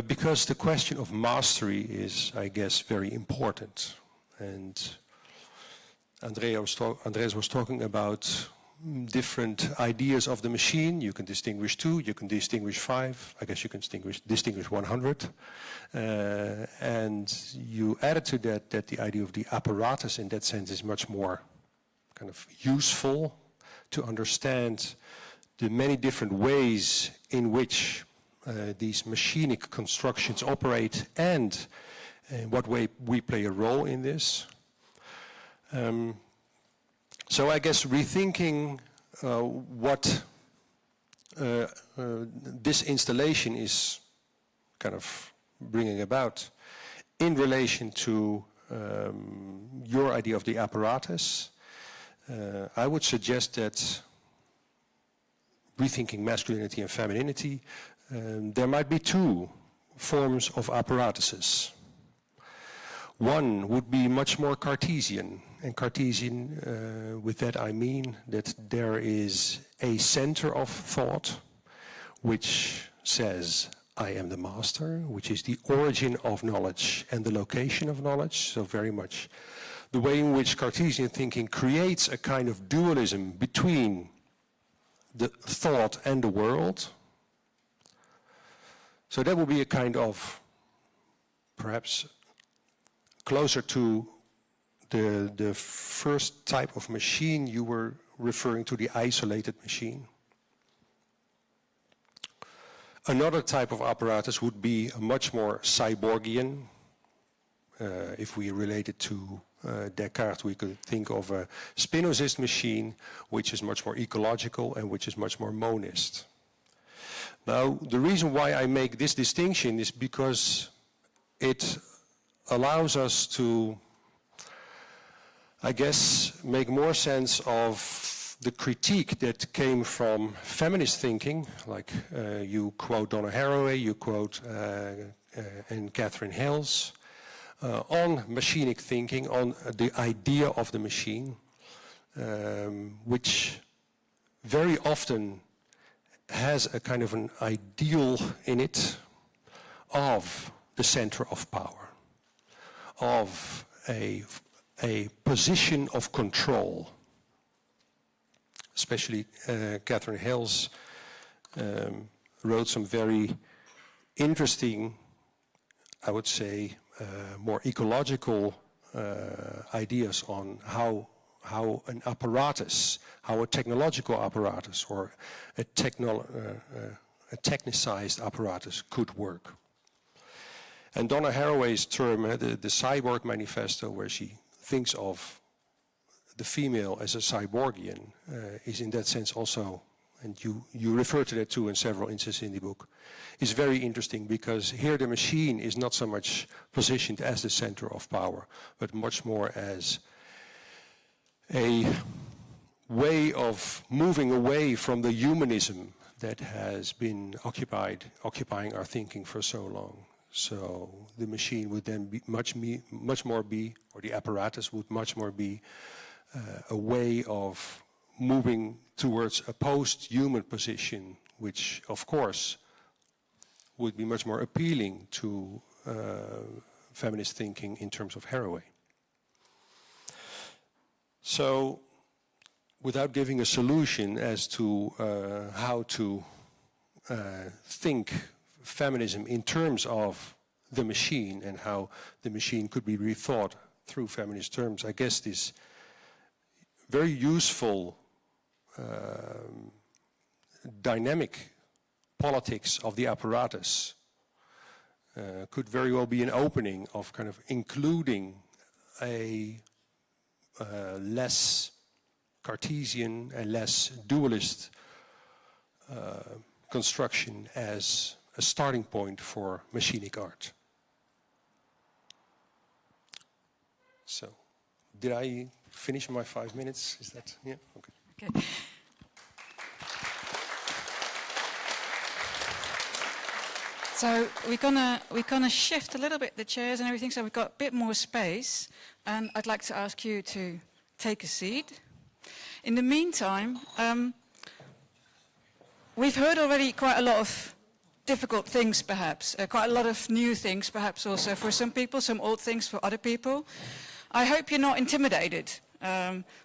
Because the question of mastery is, I guess, very important. And Andreas was talking about different ideas of the machine. You can distinguish 2, you can distinguish 5, I guess you can distinguish 100. And you added to that the idea of the apparatus in that sense is much more kind of useful to understand the many different ways in which these machinic constructions operate and in what way we play a role in this. So I guess rethinking what this installation is kind of bringing about in relation to your idea of the apparatus, I would suggest that rethinking masculinity and femininity, there might be 2 forms of apparatuses. One would be much more Cartesian, and Cartesian, with that I mean that there is a center of thought which says, "I am the master," which is the origin of knowledge and the location of knowledge, so very much the way in which Cartesian thinking creates a kind of dualism between the thought and the world. So that will be a kind of, perhaps, closer to the first type of machine, you were referring to the isolated machine. Another type of apparatus would be much more cyborgian. If we relate it to Descartes, we could think of a Spinozist machine, which is much more ecological and which is much more monist. Now, the reason why I make this distinction is because it allows us to, I guess, make more sense of the critique that came from feminist thinking, like you quote Donna Haraway, you quote and Catherine Hales, on machinic thinking, on the idea of the machine, which very often has a kind of an ideal in it of the center of power, of a position of control. Especially Catherine Hales wrote some very interesting, I would say, more ecological ideas on how an apparatus, how a technological apparatus or a technicized apparatus could work. And Donna Haraway's term, the Cyborg Manifesto, where she thinks of the female as a cyborgian, is in that sense also, and you refer to that too in several instances in the book, is very interesting because here the machine is not so much positioned as the center of power, but much more as a way of moving away from the humanism that has been occupying our thinking for so long. So the machine would then be much more be, or the apparatus would much more be a way of moving towards a post-human position, which of course would be much more appealing to feminist thinking in terms of Haraway. So, without giving a solution as to how to think feminism in terms of the machine and how the machine could be rethought through feminist terms, I guess this very useful dynamic politics of the apparatus could very well be an opening of kind of including a less Cartesian and less dualist construction as a starting point for machinic art. So, did I finish my 5 minutes? Is that, yeah? Okay. Okay. So we're gonna shift a little bit the chairs and everything, so we've got a bit more space, and I'd like to ask you to take a seat. In the meantime, we've heard already quite a lot of difficult things, perhaps, quite a lot of new things, perhaps also for some people, some old things for other people. I hope you're not intimidated.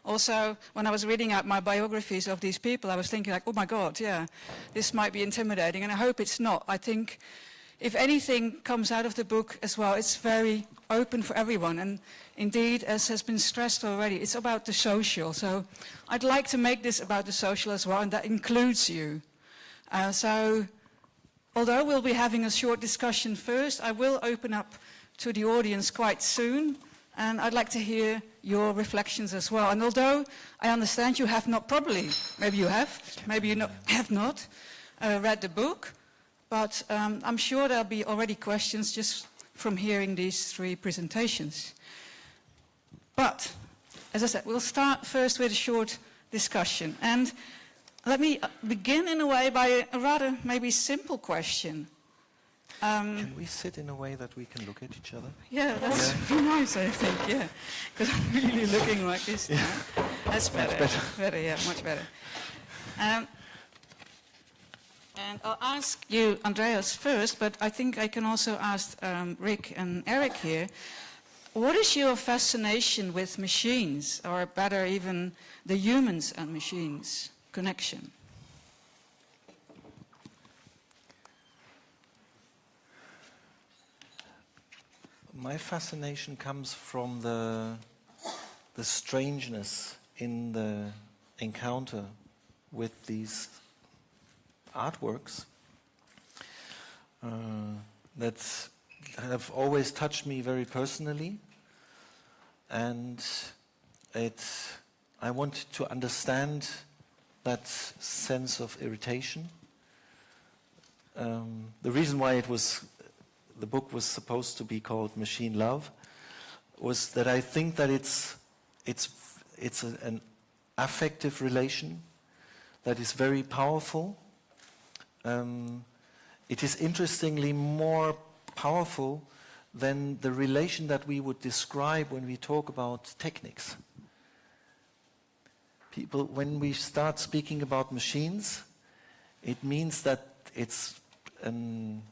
Also, when I was reading out my biographies of these people, I was thinking like, oh my God, yeah, this might be intimidating, and I hope it's not. I think if anything comes out of the book as well, it's very open for everyone, and indeed, as has been stressed already, it's about the social. So I'd like to make this about the social as well, and that includes you. So although we'll be having a short discussion first, I will open up to the audience quite soon, and I'd like to hear your reflections as well. And although I understand you have not probably, maybe you have, maybe you have not read the book, but I'm sure there'll be already questions just from hearing these three presentations. But, as I said, we'll start first with a short discussion. And let me begin in a way by a rather maybe simple question. Can we sit in a way that we can look at each other? Yeah, that's very nice, I think, yeah. Because I'm really looking like this now. That's better. Much better. Yeah, much better. And I'll ask you, Andreas, first, but I think I can also ask Rick and Eric here. What is your fascination with machines, or better even the humans and machines connection? My fascination comes from the the strangeness in the encounter with these artworks that have always touched me very personally, and I wanted to understand that sense of irritation. The reason why the book was supposed to be called Machine Love was that I think that it's an affective relation that is very powerful. It is interestingly more powerful than the relation that we would describe when we talk about techniques. People, when we start speaking about machines, it means that it's an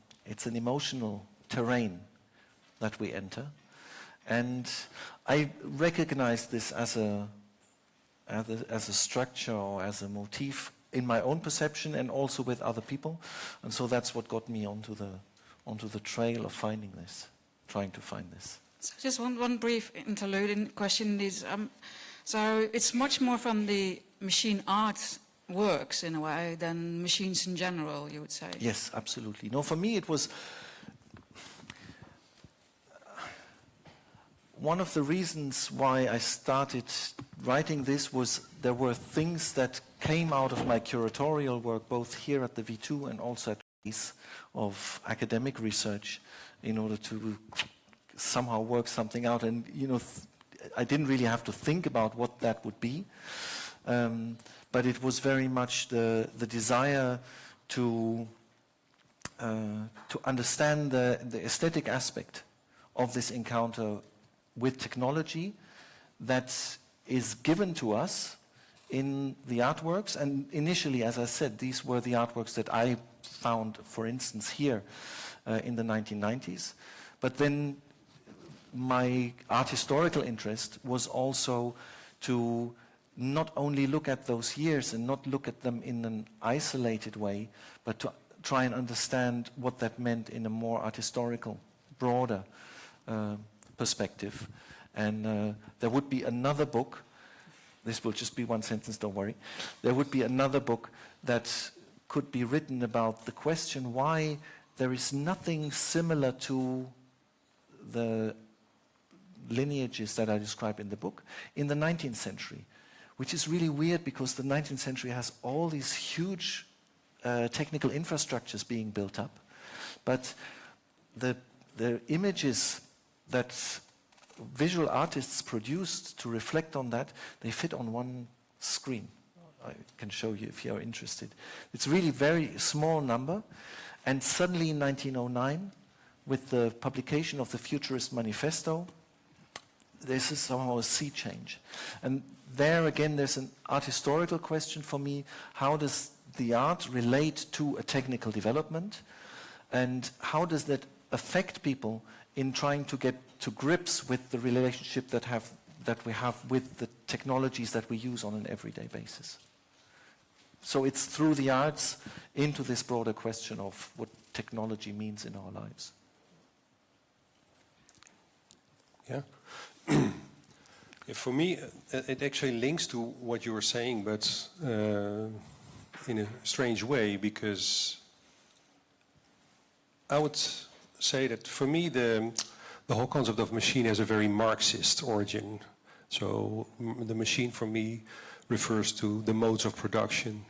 emotional terrain that we enter. And I recognize this as a structure or as a motif in my own perception and also with other people. And so that's what got me onto the trail of finding this, trying to find this. So just one brief interlude in question is, so it's much more from the machine art works in a way than machines in general, you would say? Yes, absolutely. No, for me it was one of the reasons why I started writing this was there were things that came out of my curatorial work, both here at the V2 and also at the piece of academic research, in order to somehow work something out. And, I didn't really have to think about what that would be. But it was very much the desire to understand the aesthetic aspect of this encounter with technology that is given to us in the artworks. And initially, as I said, these were the artworks that I found, for instance, here in the 1990s. But then my art historical interest was also to not only look at those years and not look at them in an isolated way, but to try and understand what that meant in a more art historical, broader perspective. And there would be another book, this will just be one sentence, don't worry. There would be another book that could be written about the question why there is nothing similar to the lineages that I describe in the book in the 19th century, which is really weird because the 19th century has all these huge technical infrastructures being built up, but the images that visual artists produced to reflect on that, they fit on one screen. I can show you if you're interested. It's really very small number, and suddenly in 1909, with the publication of the Futurist Manifesto, this is somehow a sea change. And there again, there's an art historical question for me. How does the art relate to a technical development? And how does that affect people in trying to get to grips with the relationship that we have with the technologies that we use on an everyday basis? So it's through the arts into this broader question of what technology means in our lives. Yeah. Yeah, for me, it actually links to what you were saying, but in a strange way, because I would say that for me, the whole concept of machine has a very Marxist origin. So the machine for me refers to the modes of production.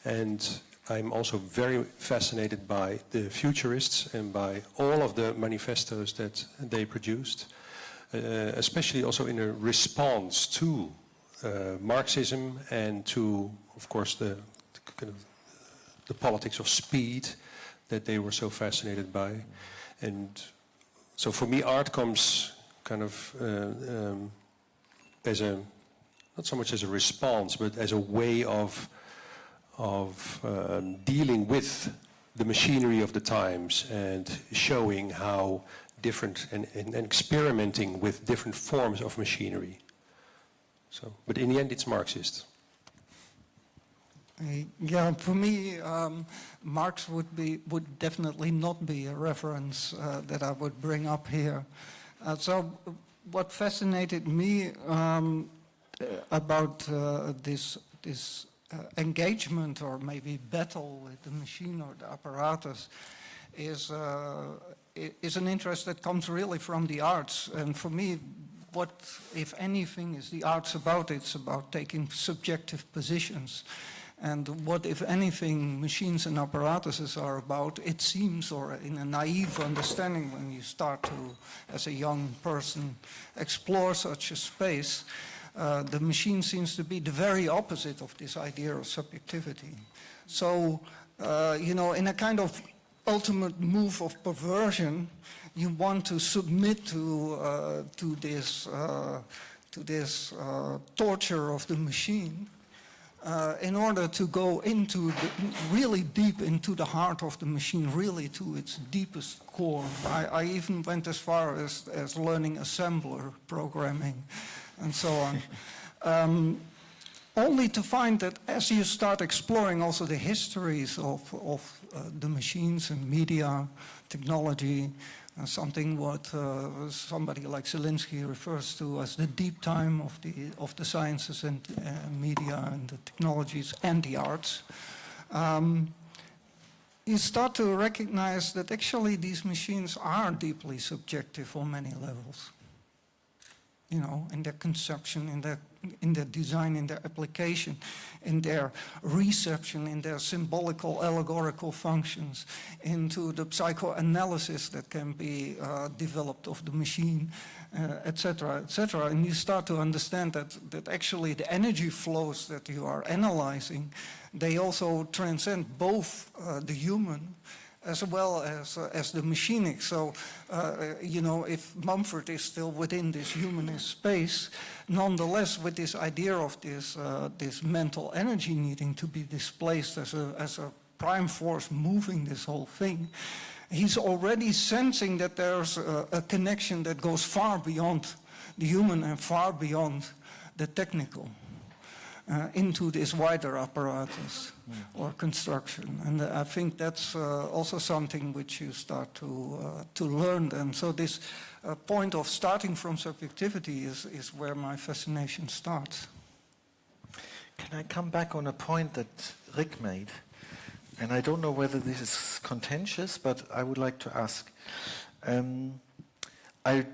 And I'm also very fascinated by the futurists and by all of the manifestos that they produced. Especially also in a response to Marxism and to, of course, the politics of speed that they were so fascinated by. And so for me, art comes kind of as a, not so much as a response, but as a way of dealing with the machinery of the times and showing how different and experimenting with different forms of machinery. So, but in the end, it's Marxist. Yeah, for me, Marx would definitely not be a reference that I would bring up here. So what fascinated me about this engagement or maybe battle with the machine or the apparatus is an interest that comes really from the arts. And for me, what, if anything, is the arts about? It's about taking subjective positions. And what, if anything, machines and apparatuses are about, it seems, or in a naive understanding when you start to, as a young person, explore such a space, the machine seems to be the very opposite of this idea of subjectivity. So, you know, in a kind of ultimate move of perversion, you want to submit to this torture of the machine in order to go into really deep into the heart of the machine, really to its deepest core. I even went as far as learning assembler programming and so on. Only to find that as you start exploring also the histories of the machines and media, technology, something what somebody like Zelinsky refers to as the deep time of the sciences and media and the technologies and the arts, you start to recognize that actually these machines are deeply subjective on many levels. You know, in their conception, in their design, in their application, in their reception, in their symbolical, allegorical functions, into the psychoanalysis that can be developed of the machine, etc., etc. And you start to understand that actually the energy flows that you are analyzing, they also transcend both the human as well as the machinic. So, you know, if Mumford is still within this humanist space, nonetheless, with this idea of this mental energy needing to be displaced as a prime force moving this whole thing, he's already sensing that there's a connection that goes far beyond the human and far beyond the technical. Into this wider apparatus or construction. And I think that's also something which you start to learn. And so this point of starting from subjectivity is where my fascination starts. Can I come back on a point that Rick made? And I don't know whether this is contentious, but I would like to ask. I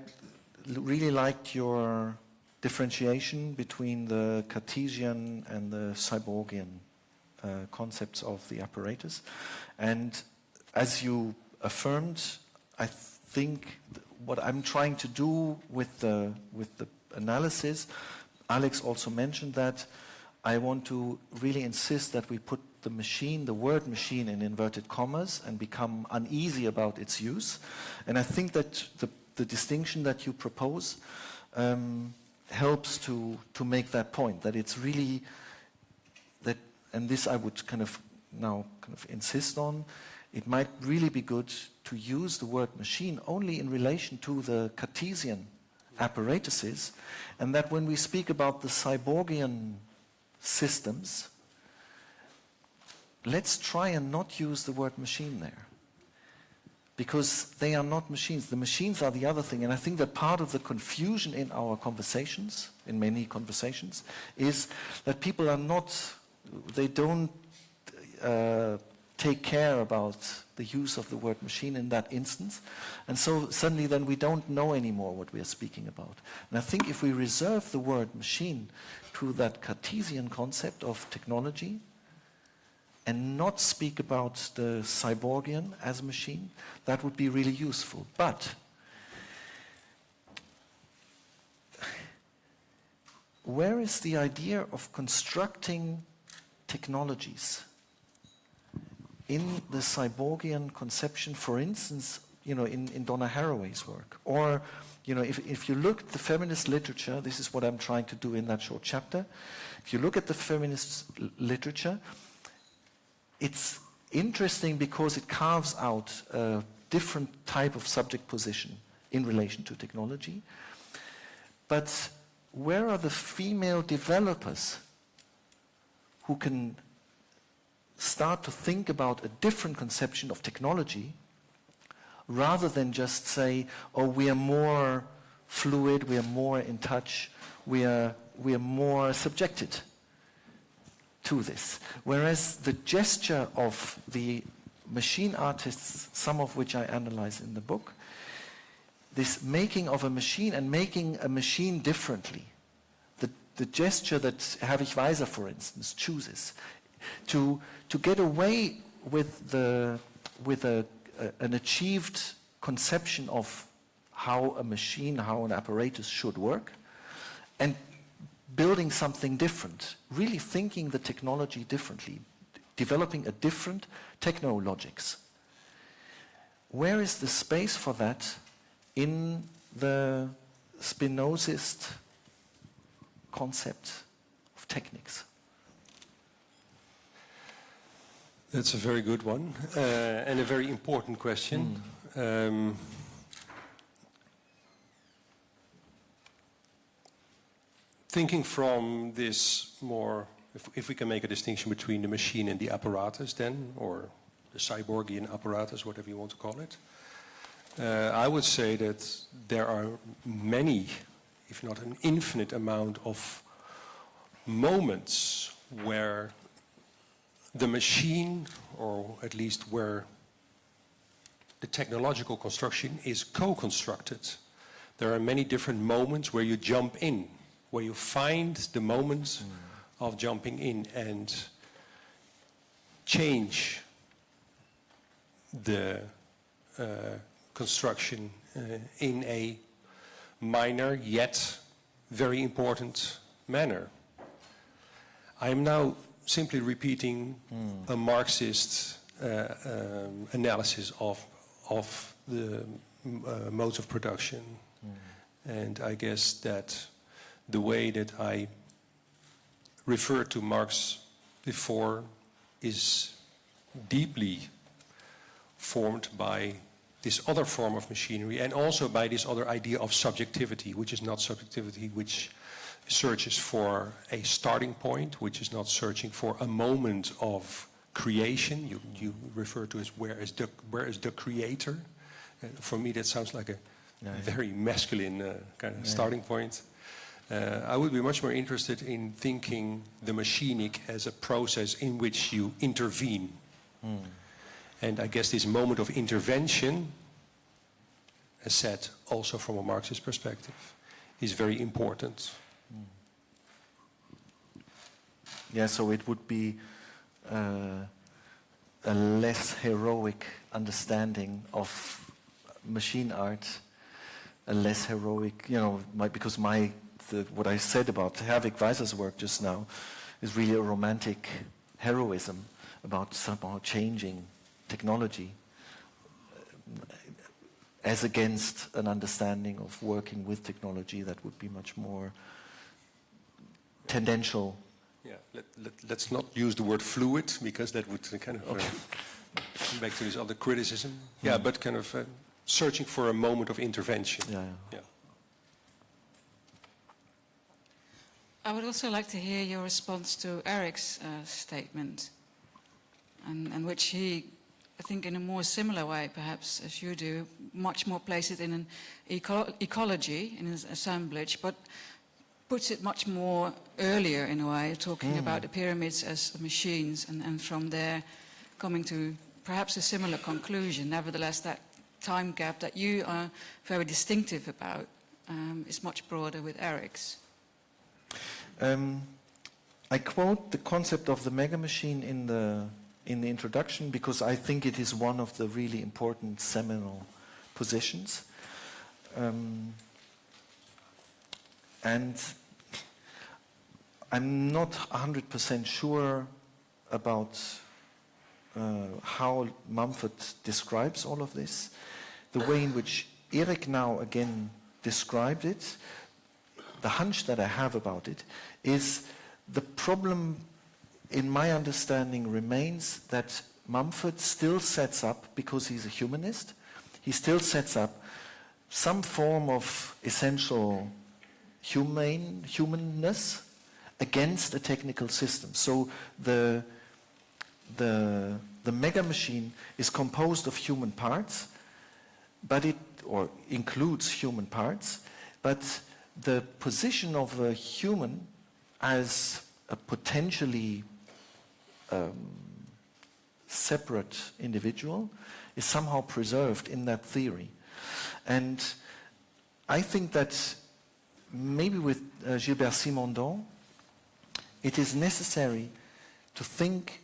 really liked your differentiation between the Cartesian and the Cyborgian concepts of the apparatus. And as you affirmed, I think what I'm trying to do with the analysis, Alex also mentioned that, I want to really insist that we put the machine, the word machine, in inverted commas and become uneasy about its use. And I think that the distinction that you propose helps to make that point, that it's really that, and this I would now insist on, it might really be good to use the word machine only in relation to the Cartesian apparatuses, and that when we speak about the Cyborgian systems, let's try and not use the word machine there. Because they are not machines. The machines are the other thing. And I think that part of the confusion in our conversations, in many conversations, is that people are not, they don't take care about the use of the word machine in that instance. And so suddenly then we don't know anymore what we are speaking about. And I think if we reserve the word machine to that Cartesian concept of technology, and not speak about the Cyborgian as a machine, that would be really useful. But where is the idea of constructing technologies in the Cyborgian conception, for instance, you know, in Donna Haraway's work? Or, you know, if you look at the feminist literature, this is what I'm trying to do in that short chapter. If you look at the feminist literature, it's interesting because it carves out a different type of subject position in relation to technology. But where are the female developers who can start to think about a different conception of technology rather than just say, oh, we are more fluid, we are more in touch, we are more subjected to this. Whereas the gesture of the machine artists, some of which I analyze in the book, this making of a machine and making a machine differently, the gesture that Herwig Weiser, for instance, chooses to get away with an achieved conception of how a machine, how an apparatus should work, and building something different, really thinking the technology differently, developing a different technologics. Where is the space for that in the Spinozist concept of techniques? That's a very good one and a very important question. Thinking from this more, if we can make a distinction between the machine and the apparatus then, or the cyborgian apparatus, whatever you want to call it, I would say that there are many, if not an infinite amount of moments where the machine, or at least where the technological construction is co-constructed. There are many different moments where you jump in, where you find the moment of jumping in and change the construction in a minor yet very important manner. I am now simply repeating a Marxist analysis of the modes of production. And I guess that the way that I referred to Marx before is deeply formed by this other form of machinery and also by this other idea of subjectivity, which is not subjectivity, which searches for a starting point, which is not searching for a moment of creation. You refer to as where is the creator? For me, that sounds like a very masculine kind of starting point. I would be much more interested in thinking the machinic as a process in which you intervene. And I guess this moment of intervention, as said also from a Marxist perspective, is very important. Yeah, so it would be a less heroic understanding of machine art, a less heroic, because what I said about Herwig Weiser's work just now is really a romantic heroism about somehow changing technology as against an understanding of working with technology that would be much more tendential. Yeah, let's not use the word fluid, because that would kind of come back to this other criticism. Yeah, but kind of searching for a moment of intervention. Yeah. I would also like to hear your response to Eric's statement, and which he, I think in a more similar way perhaps as you do, much more place it in an ecology, in an assemblage, but puts it much more earlier in a way, talking about the pyramids as machines, and from there coming to perhaps a similar conclusion. Nevertheless, that time gap that you are very distinctive about is much broader with Eric's. I quote the concept of the mega machine in the introduction because I think it is one of the really important seminal positions. And I'm not 100% sure about how Mumford describes all of this. The way in which Eric now again described it, the hunch that I have about it, is the problem, in my understanding, remains that Mumford still sets up, because he's a humanist, he still sets up some form of essential humanness against a technical system. So the mega machine is composed of human parts, or includes human parts, But the position of a human as a potentially separate individual is somehow preserved in that theory. And I think that maybe with Gilbert Simondon, it is necessary to think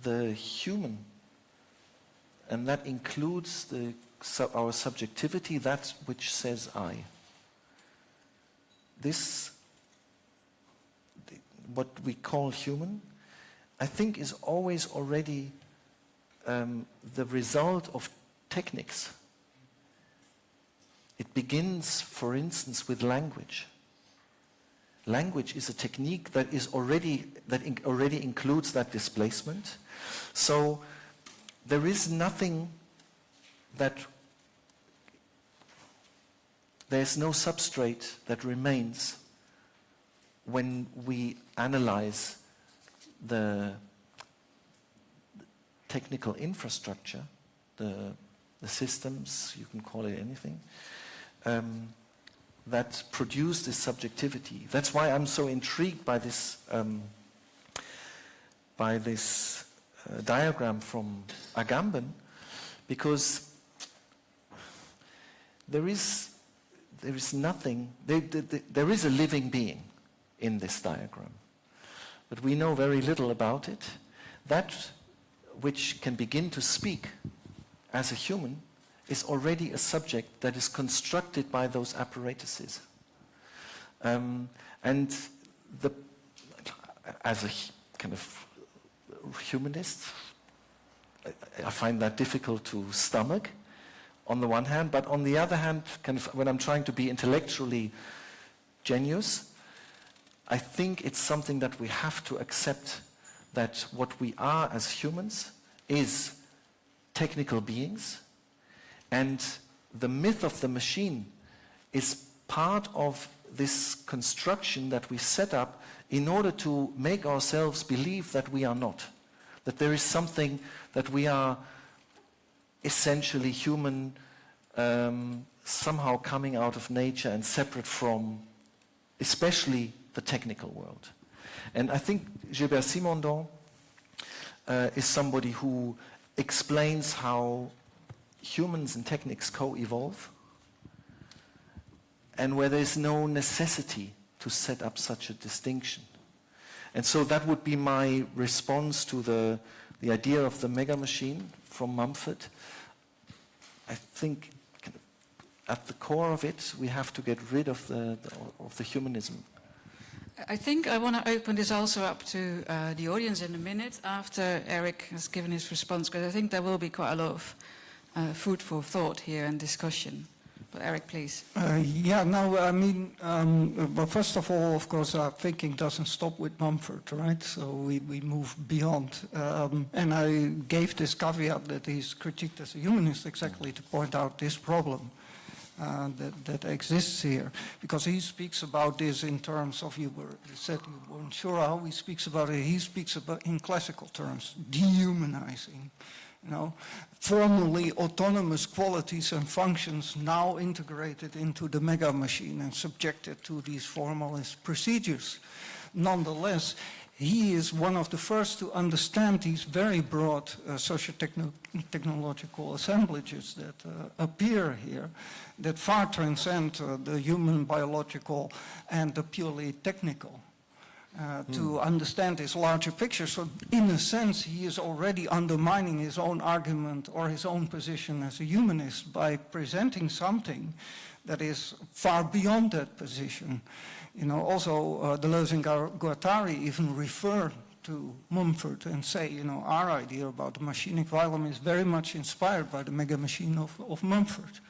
the human, and that includes our subjectivity, that which says I. This, what we call human, I think is always already the result of techniques. It begins, for instance, with language. Language is a technique that already includes that displacement. So there is nothing there's no substrate that remains when we analyze the technical infrastructure, the systems, you can call it anything, that produce this subjectivity. That's why I'm so intrigued by this diagram from Agamben, because there is nothing, there is a living being in this diagram, but we know very little about it. That which can begin to speak as a human is already a subject that is constructed by those apparatuses. And as a kind of humanist, I find that difficult to stomach on the one hand, but on the other hand, kind of when I'm trying to be intellectually genius, I think it's something that we have to accept, that what we are as humans is technical beings, and the myth of the machine is part of this construction that we set up in order to make ourselves believe that we are not, that there is something that we are essentially human, somehow coming out of nature and separate from especially the technical world. And I think Gilbert Simondon is somebody who explains how humans and techniques co-evolve, and where there's no necessity to set up such a distinction. And so that would be my response to the idea of the mega machine from Mumford. I think kind of at the core of it, we have to get rid of the humanism. I think I want to open this also up to the audience in a minute after Eric has given his response, because I think there will be quite a lot of food for thought here and discussion. But Eric, please. Well, first of all, of course, our thinking doesn't stop with Mumford, right? So we move beyond. And I gave this caveat that he's critiqued as a humanist exactly to point out this problem that exists here. Because he speaks about this in terms of, you said you weren't sure how he speaks about it. He speaks about in classical terms, dehumanizing. Formerly autonomous qualities and functions now integrated into the mega machine and subjected to these formalist procedures. Nonetheless, he is one of the first to understand these very broad socio-technological assemblages that appear here, that far transcend the human, biological, and the purely technical. To understand this larger picture. So in a sense, he is already undermining his own argument or his own position as a humanist by presenting something that is far beyond that position. Also Deleuze and Guattari even refer to Mumford and say, our idea about the machinic phylum is very much inspired by the mega machine of Mumford.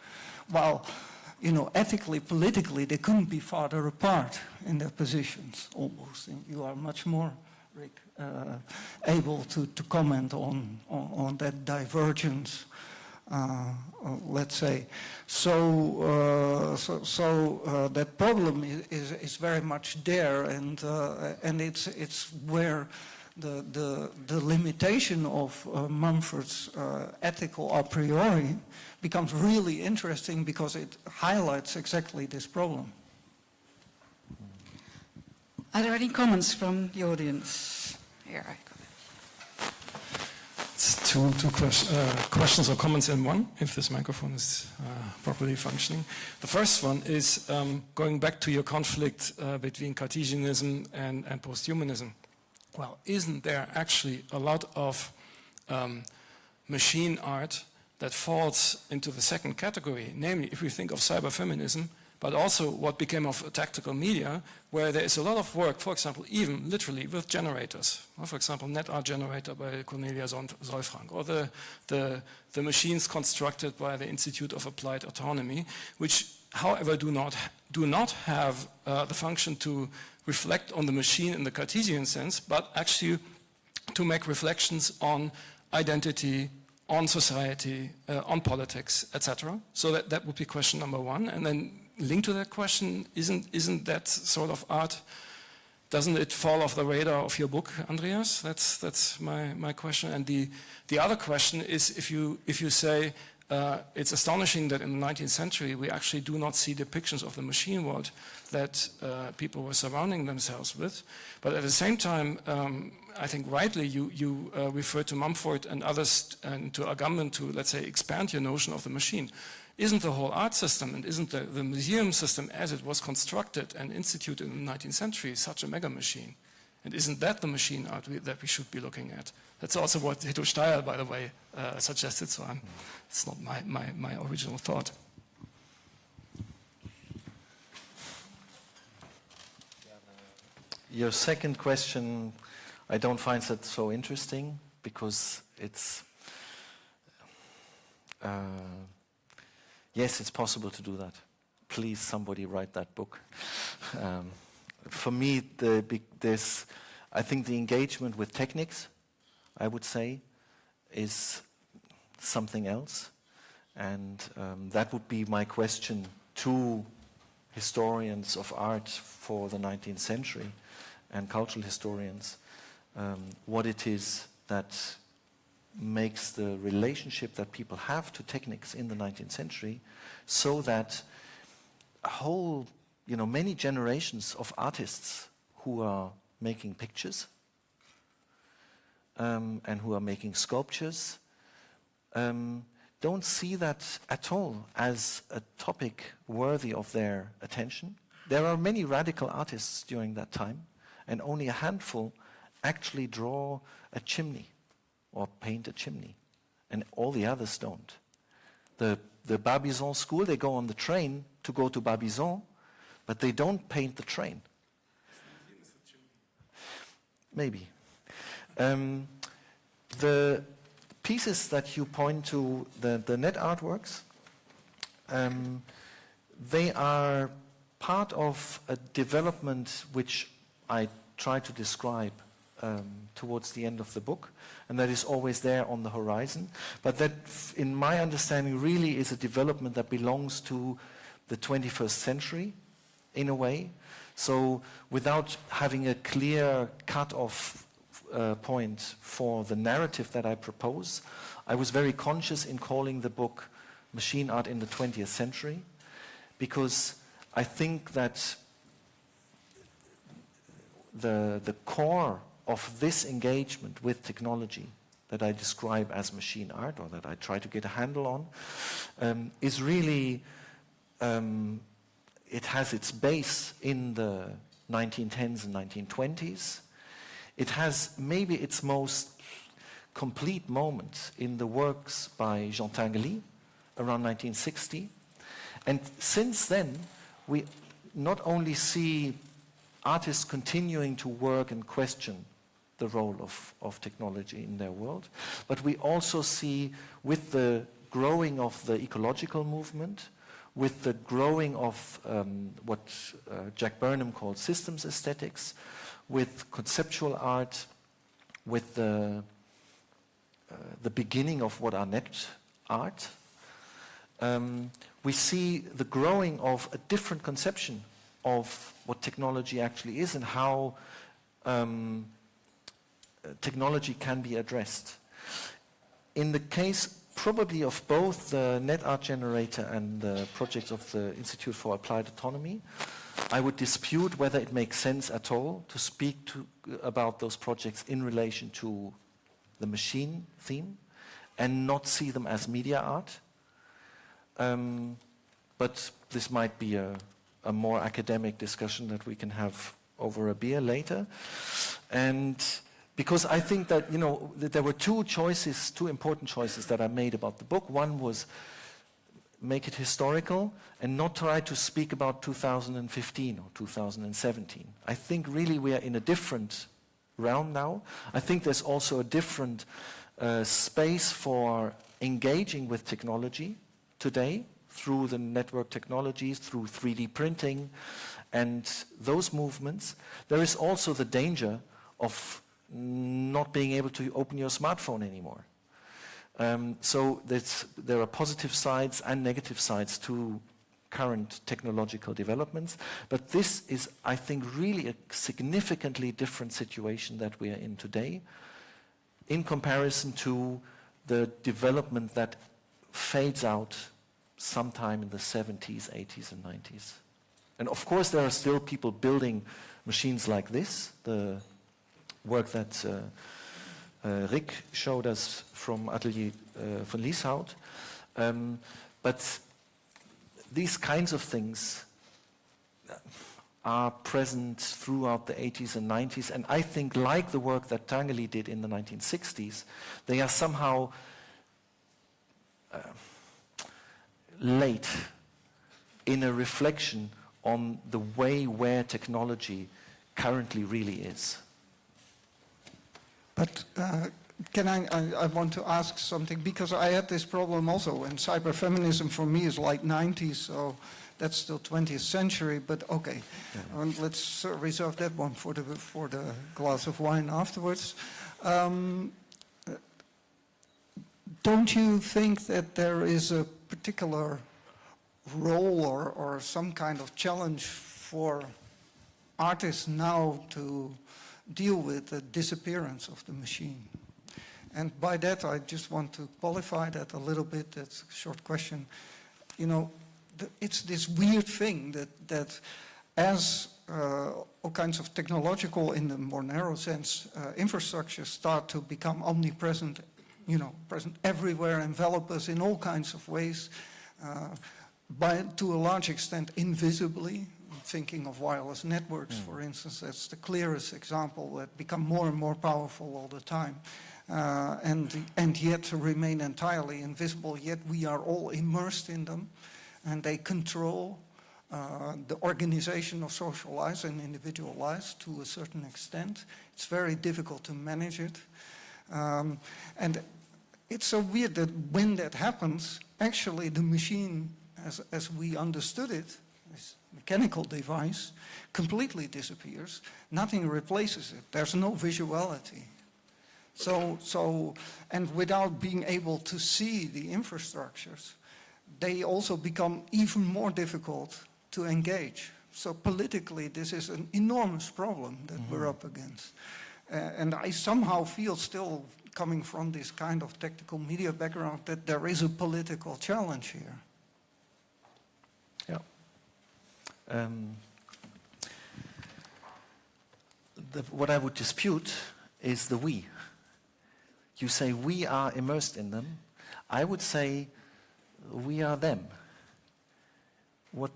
While ethically, politically, they couldn't be farther apart in their positions, almost. And you are much more, Rick, able to comment on that divergence, let's say. So that problem is very much there, and it's where the limitation of Mumford's ethical a priori becomes really interesting because it highlights exactly this problem. Are there any comments from the audience? Here, I got it. It's two questions or comments in one, if this microphone is properly functioning. The first one is going back to your conflict between Cartesianism and posthumanism. Well, isn't there actually a lot of machine art that falls into the second category? Namely, if we think of cyberfeminism, but also what became of tactical media, where there is a lot of work, for example, even literally with generators. For example, NetArt generator by Cornelia Solfrank, or the machines constructed by the Institute of Applied Autonomy, which, however, do not have the function to reflect on the machine in the Cartesian sense, but actually to make reflections on identity, on society, on politics, etc. So that would be question number one. And then linked to that question, isn't that sort of art, doesn't it fall off the radar of your book, Andreas? That's my question. And the other question is, if you say it's astonishing that in the 19th century we actually do not see depictions of the machine world that people were surrounding themselves with, but at the same time, I think rightly you refer to Mumford and others and to Agamben to, let's say, expand your notion of the machine. Isn't the whole art system and isn't the museum system as it was constructed and instituted in the 19th century such a mega machine? And isn't that the machine art that we should be looking at? That's also what Hito Steyer, by the way, suggested, so it's not my original thought. Your second question, I don't find that so interesting because it's yes, it's possible to do that. Please, somebody write that book. For me, I think the engagement with techniques, I would say, is something else. And that would be my question to historians of art for the 19th century and cultural historians, what it is that makes the relationship that people have to techniques in the 19th century so that a whole, many generations of artists who are making pictures and who are making sculptures don't see that at all as a topic worthy of their attention. There are many radical artists during that time, and only a handful actually draw a chimney or paint a chimney, and all the others don't. The Barbizon school, they go on the train to go to Barbizon, but they don't paint the train. Maybe. The pieces that you point to, the net artworks, they are part of a development which I try to describe towards the end of the book, and that is always there on the horizon. But that, in my understanding, really is a development that belongs to the 21st century, in a way. So without having a clear cut-off point for the narrative that I propose, I was very conscious in calling the book Machine Art in the 20th Century, because I think that the core of this engagement with technology that I describe as machine art, or that I try to get a handle on, is really, it has its base in the 1910s and 1920s. It has maybe its most complete moment in the works by Jean Tinguely around 1960. And since then, we not only see artists continuing to work and question the role of technology in their world, but we also see, with the growing of the ecological movement, with the growing of what Jack Burnham called systems aesthetics, with conceptual art, with the beginning of what are net art, we see the growing of a different conception of what technology actually is and how technology can be addressed. In the case probably of both the net art generator and the projects of the Institute for Applied Autonomy, I would dispute whether it makes sense at all to speak about those projects in relation to the machine theme and not see them as media art. But this might be a more academic discussion that we can have over a beer later. And because I think that, that there were two important choices that I made about the book. One was make it historical and not try to speak about 2015 or 2017. I think really we are in a different realm now. I think there's also a different space for engaging with technology today through the network technologies, through 3D printing and those movements. There is also the danger of not being able to open your smartphone anymore. So there are positive sides and negative sides to current technological developments, but this is, I think, really a significantly different situation that we are in today in comparison to the development that fades out sometime in the 70s, 80s, and 90s. And of course, there are still people building machines like this, the work that Rick showed us from Atelier von Lieshout. But these kinds of things are present throughout the 80s and 90s, and I think, like the work that Tanguy did in the 1960s, they are somehow late in a reflection on the way where technology currently really is. But I want to ask something, because I had this problem also, and cyberfeminism for me is like 90s, so that's still 20th century, but okay. Yeah. Let's reserve that one for the glass of wine afterwards. Don't you think that there is a particular role or some kind of challenge for artists now to deal with the disappearance of the machine? And by that, I just want to qualify that a little bit. That's a short question. It's this weird thing that as all kinds of technological, in the more narrow sense, infrastructures start to become omnipresent, present everywhere, envelop us in all kinds of ways, to a large extent invisibly. Thinking of wireless networks, for instance, that's the clearest example, that become more and more powerful all the time, and yet remain entirely invisible, yet we are all immersed in them, and they control the organization of social lives and individual lives to a certain extent. It's very difficult to manage it. And it's so weird that when that happens, actually the machine, as we understood it, this mechanical device, completely disappears. Nothing replaces it. There's no visuality. And without being able to see the infrastructures, they also become even more difficult to engage. So politically, this is an enormous problem that we're up against. And I somehow feel, still coming from this kind of technical media background, that there is a political challenge here. Yeah. What I would dispute is the we. You say we are immersed in them. I would say we are them. What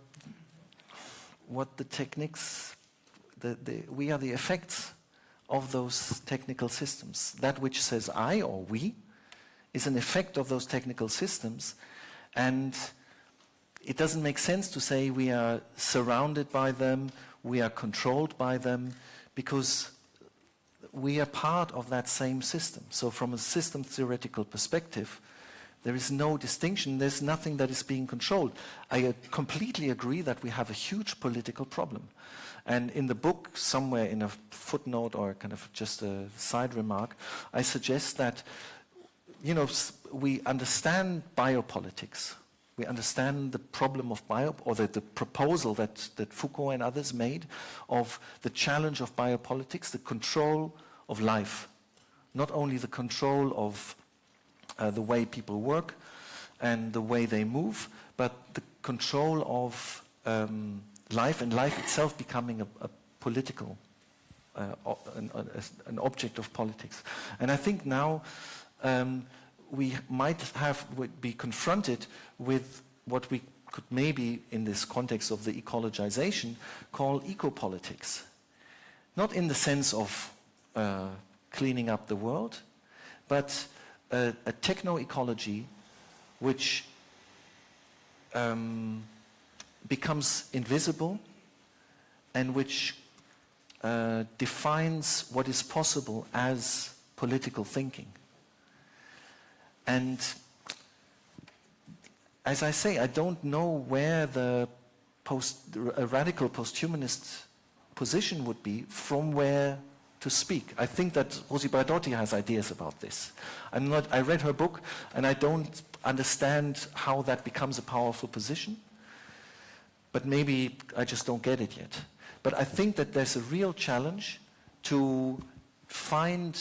the techniques, we are the effects of those technical systems. That which says I or we is an effect of those technical systems, and it doesn't make sense to say we are surrounded by them, we are controlled by them, because we are part of that same system. So from a system theoretical perspective, there is no distinction, there's nothing that is being controlled. I completely agree that we have a huge political problem. And in the book, somewhere in a footnote or kind of just a side remark, I suggest that, we understand biopolitics. We understand the problem of the proposal that Foucault and others made of the challenge of biopolitics, the control of life, not only the control of the way people work and the way they move, but the control of life, and life itself becoming a political, an object of politics. And I think now we might be confronted with what we could maybe, in this context of the ecologization, call ecopolitics. Not in the sense of cleaning up the world, but a techno-ecology which becomes invisible and which defines what is possible as political thinking. And as I say, I don't know where a radical post-humanist position would be, from where to speak. I think that Rosi Braidotti has ideas about this. I read her book, and I don't understand how that becomes a powerful position, but maybe I just don't get it yet. But I think that there's a real challenge to find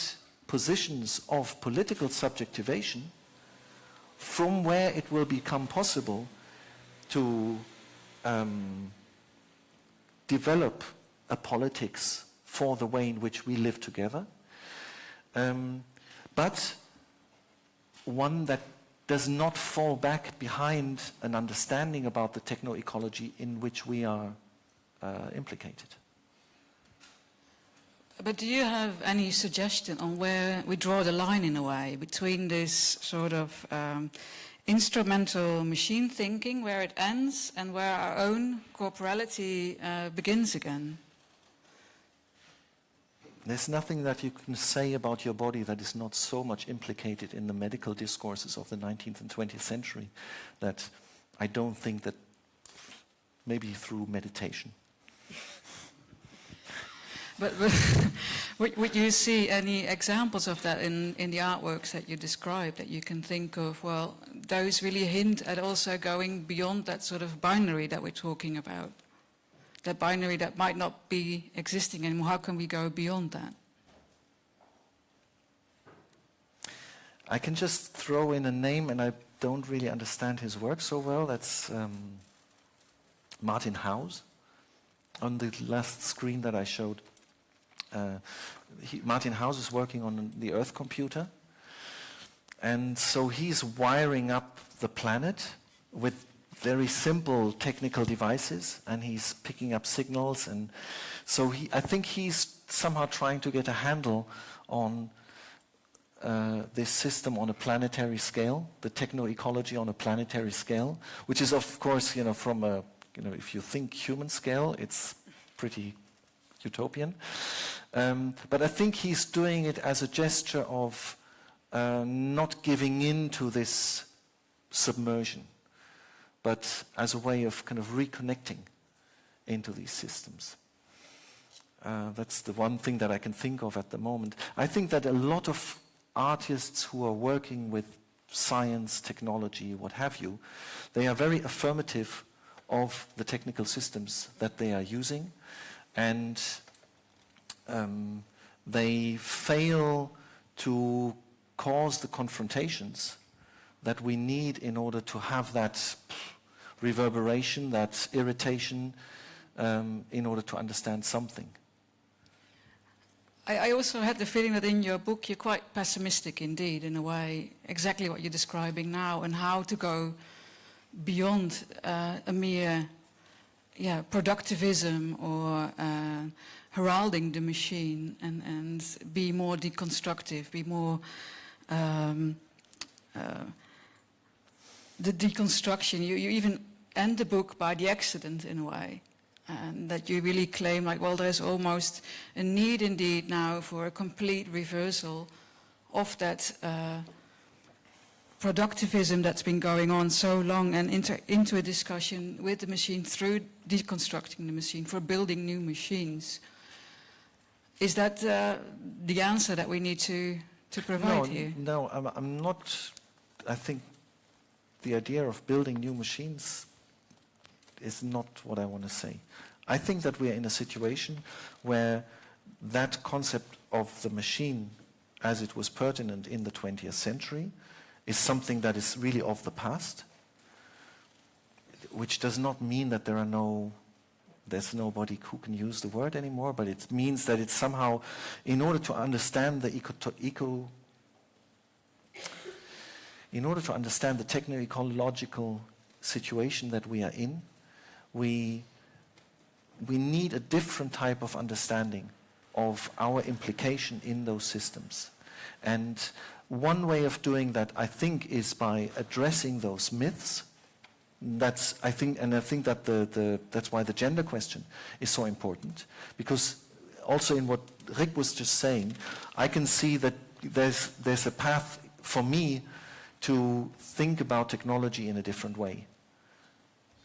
positions of political subjectivation from where it will become possible to develop a politics for the way in which we live together, but one that does not fall back behind an understanding about the techno-ecology in which we are implicated. But do you have any suggestion on where we draw the line, in a way, between this sort of instrumental machine thinking, where it ends, and where our own corporality begins again? There's nothing that you can say about your body that is not so much implicated in the medical discourses of the 19th and 20th century that I don't think that, maybe through meditation. But would you see any examples of that in the artworks that you described, that you can think of? Well, those really hint at also going beyond that sort of binary that we're talking about. That binary that might not be existing anymore. How can we go beyond that? I can just throw in a name, and I don't really understand his work so well. That's Martin Hauss. On the last screen that I showed, Martin Hauss is working on the Earth computer. And so he's wiring up the planet with very simple technical devices, and he's picking up signals. And so I think he's somehow trying to get a handle on this system on a planetary scale, the techno-ecology on a planetary scale, which is, of course, from a, if you think human scale, it's pretty utopian. But I think he's doing it as a gesture of not giving in to this submersion, but as a way of kind of reconnecting into these systems. That's the one thing that I can think of at the moment. I think that a lot of artists who are working with science, technology, what have you, they are very affirmative of the technical systems that they are using, and they fail to cause the confrontations that we need in order to have that reverberation, that irritation, in order to understand something. I also had the feeling that in your book you're quite pessimistic indeed, in a way, exactly what you're describing now, and how to go beyond a mere productivism or heralding the machine, and be more deconstructive, be more the deconstruction. You even end the book by the accident, in a way, and that you really claim, like, well, there's almost a need indeed now for a complete reversal of that productivism that's been going on so long, and into a discussion with the machine through deconstructing the machine for building new machines. Is that the answer that we need to provide here? No, I'm not. I think the idea of building new machines is not what I want to say. I think that we are in a situation where that concept of the machine as it was pertinent in the 20th century is something that is really of the past, which does not mean that there's nobody who can use the word anymore, but it means that it's somehow, in order to understand the techno-ecological situation that we are in, we need a different type of understanding of our implication in those systems. And one way of doing that, I think, is by addressing those myths. I think that that's why the gender question is so important, because also in what Rick was just saying, I can see that there's a path for me to think about technology in a different way.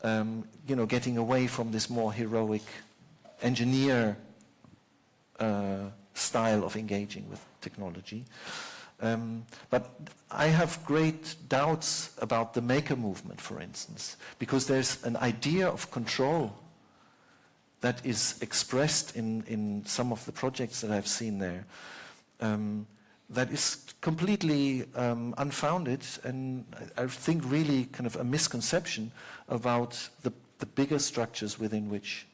Getting away from this more heroic engineer style of engaging with technology. But I have great doubts about the maker movement, for instance, because there's an idea of control that is expressed in some of the projects that I've seen there that is completely unfounded, and I think really kind of a misconception about the bigger structures within which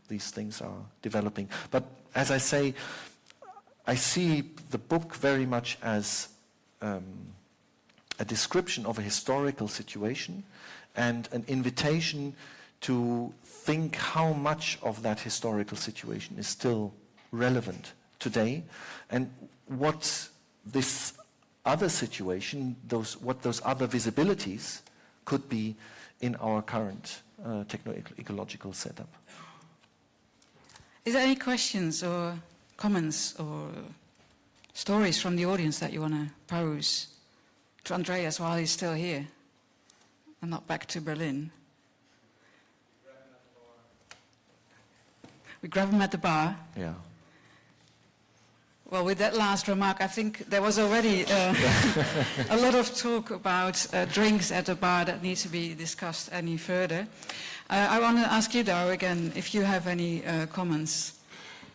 these things are developing. But as I say, I see the book very much as a description of a historical situation and an invitation to think how much of that historical situation is still relevant today, and what this other situation, what those other visibilities could be in our current techno-ecological setup. Is there any questions or comments or stories from the audience that you want to pose to Andreas while he's still here and not back to Berlin? We grab him at the bar. Yeah. Well, with that last remark, I think there was already a lot of talk about drinks at the bar that needs to be discussed any further. I want to ask you, though, again, if you have any comments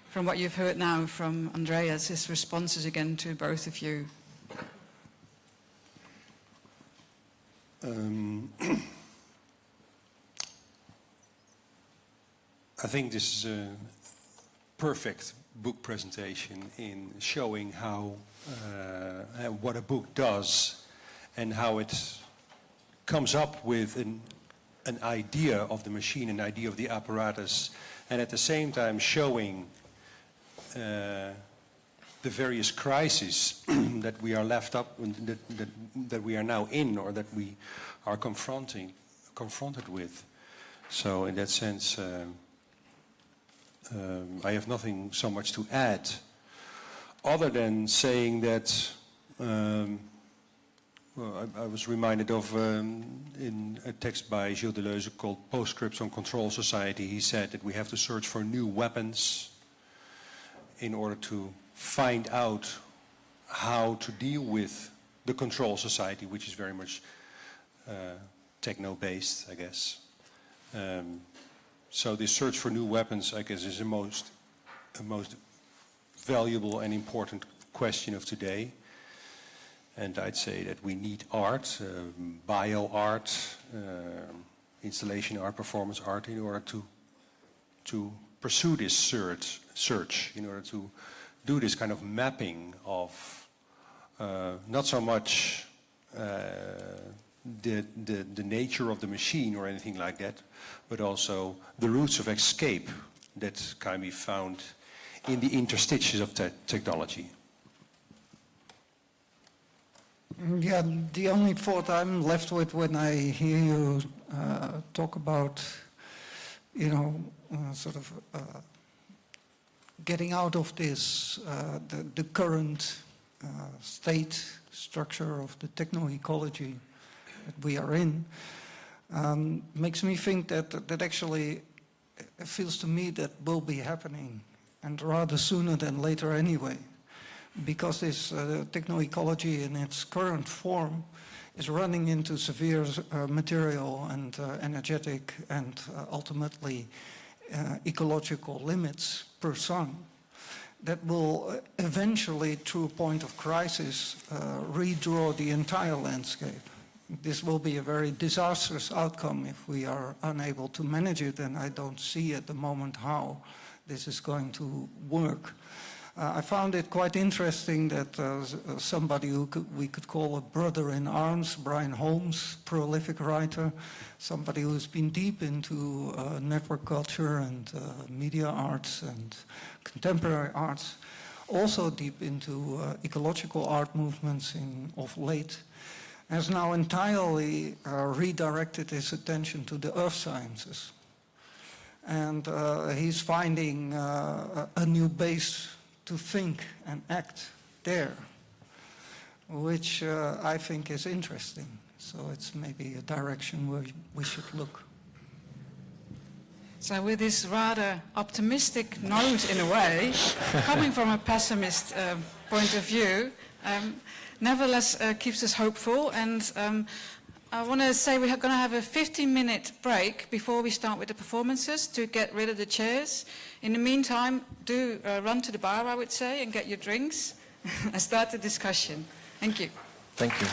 from what you've heard now from Andreas, his responses again to both of you. I think this is a perfect book presentation in showing how what a book does and how it comes up with an idea of the machine, an idea of the apparatus, and at the same time showing the various crises that we are left up, that we are now in, or that we are confronted with. So in that sense, I have nothing so much to add, other than saying that I was reminded of in a text by Gilles Deleuze called Postscripts on Control Society. He said that we have to search for new weapons in order to find out how to deal with the control society, which is very much techno-based, I guess. So this search for new weapons, I guess, is the most valuable and important question of today. And I'd say that we need art, bio-art, installation art, performance art, in order to pursue this search, in order to do this kind of mapping of not so much the nature of the machine or anything like that, but also the routes of escape that can be found in the interstitials of technology. Yeah, the only thought I'm left with when I hear you talk about, getting out of this, the current state structure of the techno-ecology that we are in, makes me think that actually it feels to me that will be happening, and rather sooner than later anyway, because this techno-ecology in its current form is running into severe material and energetic and ultimately ecological limits per son, that will eventually, through a point of crisis, redraw the entire landscape. This will be a very disastrous outcome if we are unable to manage it, and I don't see at the moment how this is going to work. I found it quite interesting that somebody who we could call a brother in arms, Brian Holmes, prolific writer, somebody who's been deep into network culture and media arts and contemporary arts, also deep into ecological art movements of late, has now entirely redirected his attention to the earth sciences. And he's finding a new base to think and act there, which I think is interesting. So it's maybe a direction where we should look. So with this rather optimistic note, in a way, coming from a pessimist point of view, nevertheless keeps us hopeful. And I want to say we're going to have a 15-minute break before we start with the performances to get rid of the chairs. In the meantime, do run to the bar, I would say, and get your drinks and start the discussion. Thank you. Thank you.